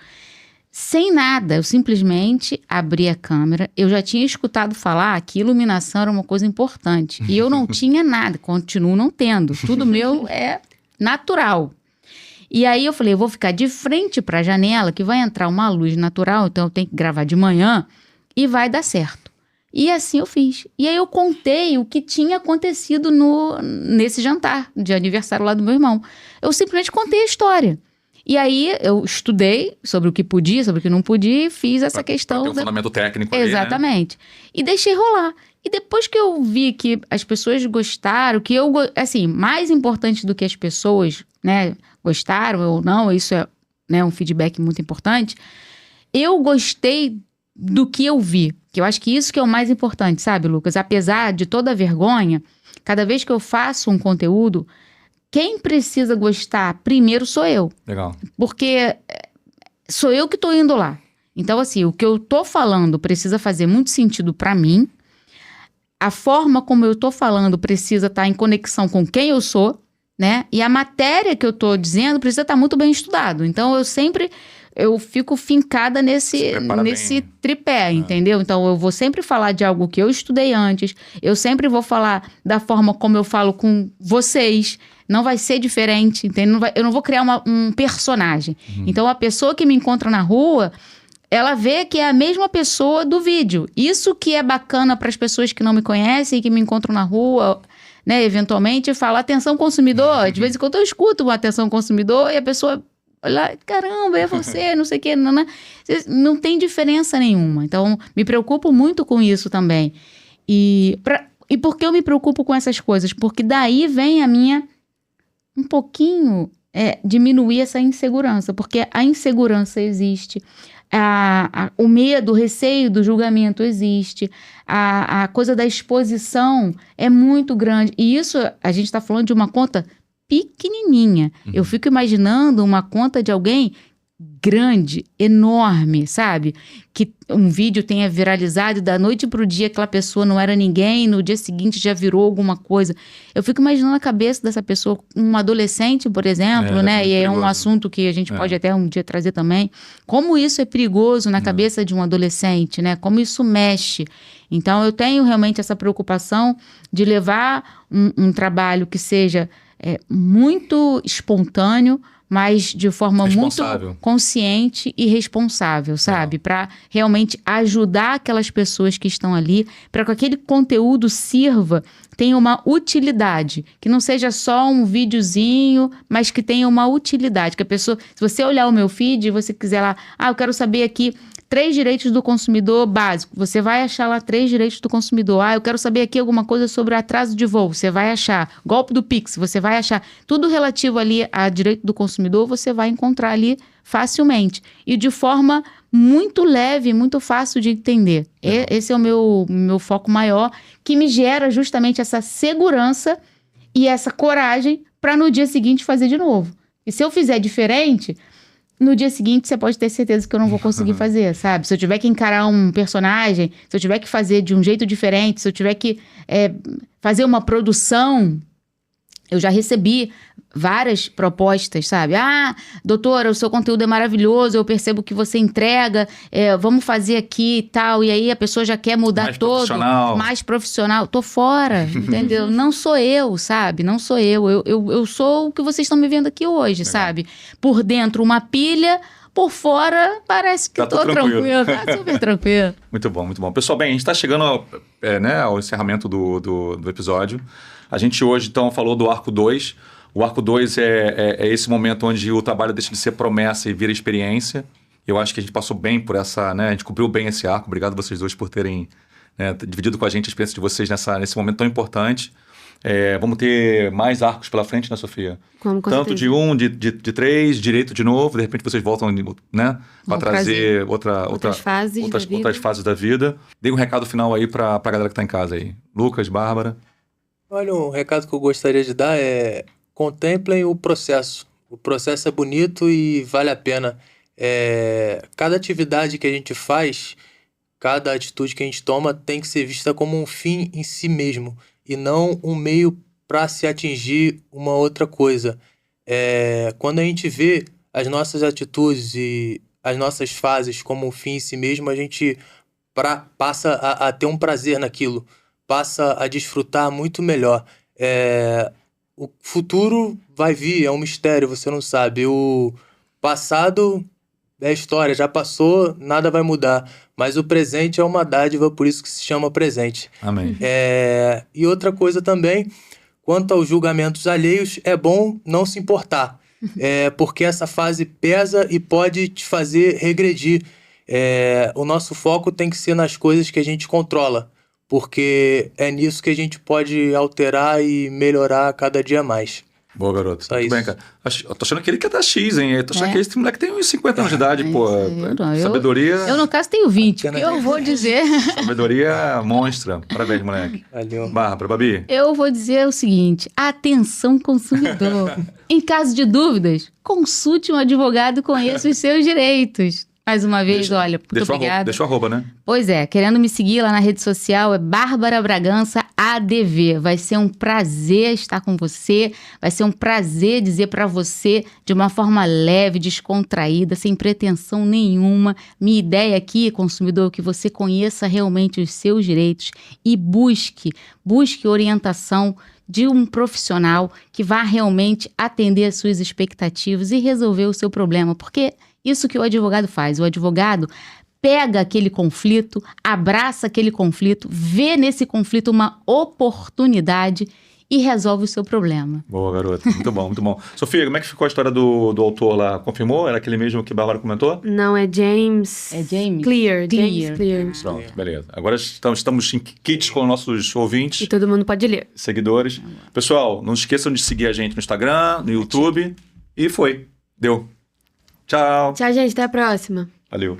Speaker 3: Sem nada, eu simplesmente abri a câmera. Eu já tinha escutado falar que iluminação era uma coisa importante. E eu não tinha nada, continuo não tendo. Tudo meu é natural. E aí eu falei, eu vou ficar de frente para a janela, que vai entrar uma luz natural, então eu tenho que gravar de manhã, e vai dar certo. E assim eu fiz. E aí eu contei o que tinha acontecido nesse jantar de aniversário lá do meu irmão. Eu simplesmente contei a história. E aí eu estudei sobre o que podia, sobre o que não podia, e fiz essa questão.
Speaker 1: Ter um fundamento técnico ali,
Speaker 3: exatamente. Né? E deixei rolar. E depois que eu vi que as pessoas gostaram, que eu, assim, mais importante do que as pessoas, né, gostaram ou não, isso é, né, um feedback muito importante, eu gostei do que eu vi. Que eu acho que isso que é o mais importante, sabe, Lucas? Apesar de toda a vergonha, cada vez que eu faço um conteúdo, quem precisa gostar primeiro sou eu.
Speaker 1: Legal.
Speaker 3: Porque sou eu que tô indo lá. Então, assim, o que eu tô falando precisa fazer muito sentido pra mim. A forma como eu tô falando precisa estar em conexão com quem eu sou, né? E a matéria que eu tô dizendo precisa estar muito bem estudado. Então, eu fico fincada nesse tripé, entendeu? Então, eu vou sempre falar de algo que eu estudei antes. Eu sempre vou falar da forma como eu falo com vocês. Não vai ser diferente, entendeu? Eu não vou criar um personagem. Então, a pessoa que me encontra na rua, ela vê que é a mesma pessoa do vídeo. Isso que é bacana para as pessoas que não me conhecem e que me encontram na rua, né? Eventualmente, fala atenção consumidor. De vez em quando eu escuto uma atenção consumidor e a pessoa olha, caramba, é você, não sei o que. Não tem diferença nenhuma. Então, me preocupo muito com isso também. E por que eu me preocupo com essas coisas? Porque daí vem a minha... um pouquinho diminuir essa insegurança, porque a insegurança existe, o medo, o receio do julgamento existe, a coisa da exposição é muito grande, e isso a gente está falando de uma conta pequenininha. Eu fico imaginando uma conta de alguém grande, enorme, sabe? Que um vídeo tenha viralizado e da noite pro dia aquela pessoa não era ninguém, no dia seguinte já virou alguma coisa. Eu fico imaginando a cabeça dessa pessoa, um adolescente, por exemplo, né? E é um assunto que a gente pode até um dia trazer também. Como isso é perigoso na cabeça de um adolescente, né? Como isso mexe. Então, eu tenho realmente essa preocupação de levar um trabalho que seja muito espontâneo, mas de forma muito consciente e responsável, sabe? Para realmente ajudar aquelas pessoas que estão ali, para que aquele conteúdo sirva, tenha uma utilidade, que não seja só um videozinho, mas que tenha uma utilidade, que a pessoa, se você olhar o meu feed e você quiser lá, eu quero saber aqui 3 direitos do consumidor básico, você vai achar lá 3 direitos do consumidor. Eu quero saber aqui alguma coisa sobre atraso de voo, você vai achar. Golpe do Pix, você vai achar. Tudo relativo ali a direito do consumidor, você vai encontrar ali facilmente. E de forma muito leve, muito fácil de entender. Esse é o meu foco maior, que me gera justamente essa segurança e essa coragem para no dia seguinte fazer de novo. E se eu fizer diferente... no dia seguinte você pode ter certeza que eu não vou conseguir fazer, sabe? Se eu tiver que encarar um personagem, se eu tiver que fazer de um jeito diferente, se eu tiver que fazer uma produção... Eu já recebi várias propostas, sabe? Doutora, o seu conteúdo é maravilhoso, eu percebo que você entrega, vamos fazer aqui e tal. E aí a pessoa já quer mudar mais profissional. Tô fora, entendeu? Não sou eu, sabe? Não sou eu. Eu sou o que vocês estão me vendo aqui hoje, sabe? Por dentro uma pilha, por fora parece que tô tranquilo. Tá super tranquilo.
Speaker 1: Muito bom, muito bom. Pessoal, bem, a gente está chegando ao encerramento do episódio. A gente hoje, então, falou do Arco 2. O Arco 2 é esse momento onde o trabalho deixa de ser promessa e vira experiência. Eu acho que a gente passou bem por essa, né? A gente cobriu bem esse arco. Obrigado vocês dois por terem dividido com a gente a experiência de vocês nesse momento tão importante. Vamos ter mais arcos pela frente, né, Sofia? Tanto de 1, de 3, direito de novo. De repente vocês voltam, né? Para trazer outras fases da vida. Dê um recado final aí para a galera que está em casa aí. Lucas, Bárbara.
Speaker 4: Olha, um recado que eu gostaria de dar é: contemplem o processo. O processo é bonito e vale a pena. Cada atividade que a gente faz, cada atitude que a gente toma tem que ser vista como um fim em si mesmo e não um meio para se atingir uma outra coisa. Quando a gente vê as nossas atitudes e as nossas fases como um fim em si mesmo, a gente passa a ter um prazer naquilo, passa a desfrutar muito melhor. o futuro vai vir, é um mistério, você não sabe. O passado é história, já passou, nada vai mudar. Mas o presente é uma dádiva, por isso que se chama presente.
Speaker 1: Amém.
Speaker 4: E outra coisa também, quanto aos julgamentos alheios, é bom não se importar. Porque essa fase pesa e pode te fazer regredir. O nosso foco tem que ser nas coisas que a gente controla. Porque é nisso que a gente pode alterar e melhorar cada dia mais.
Speaker 1: Boa, garoto.
Speaker 4: Só
Speaker 1: Muito
Speaker 4: isso.
Speaker 1: bem, cara. Eu tô achando que ele quer dar X, hein? Eu tô achando que esse moleque tem uns 50 anos de idade, pô. Sabedoria.
Speaker 3: Eu, no caso, tenho 20, porque eu vou dizer.
Speaker 1: Sabedoria monstra. Parabéns, moleque.
Speaker 4: Valeu.
Speaker 1: Bárbara, Babi.
Speaker 3: Eu vou dizer o seguinte: atenção, consumidor. Em caso de dúvidas, consulte um advogado e conheça os seus direitos. Mais uma vez, olha, muito obrigada.
Speaker 1: Deixa o arroba, né?
Speaker 3: Pois é, querendo me seguir lá na rede social, é Bárbara Bragança ADV. Vai ser um prazer estar com você, vai ser um prazer dizer para você de uma forma leve, descontraída, sem pretensão nenhuma. Minha ideia aqui, consumidor, é que você conheça realmente os seus direitos e busque orientação de um profissional que vá realmente atender às suas expectativas e resolver o seu problema, porque isso que o advogado faz. O advogado pega aquele conflito, abraça aquele conflito, vê nesse conflito uma oportunidade e resolve o seu problema.
Speaker 1: Boa, garoto. Muito bom, muito bom. Sofia, como é que ficou a história do autor lá? Confirmou? Era aquele mesmo que a Bárbara comentou?
Speaker 2: Não, é James...
Speaker 3: É James?
Speaker 2: Clear. James Clear.
Speaker 1: Pronto, beleza. Agora estamos em kits com nossos ouvintes,
Speaker 2: E todo mundo pode ler.
Speaker 1: seguidores. Pessoal, não esqueçam de seguir a gente no Instagram, no YouTube. E foi. Deu. Tchau.
Speaker 2: Tchau, gente. Até a próxima.
Speaker 1: Valeu.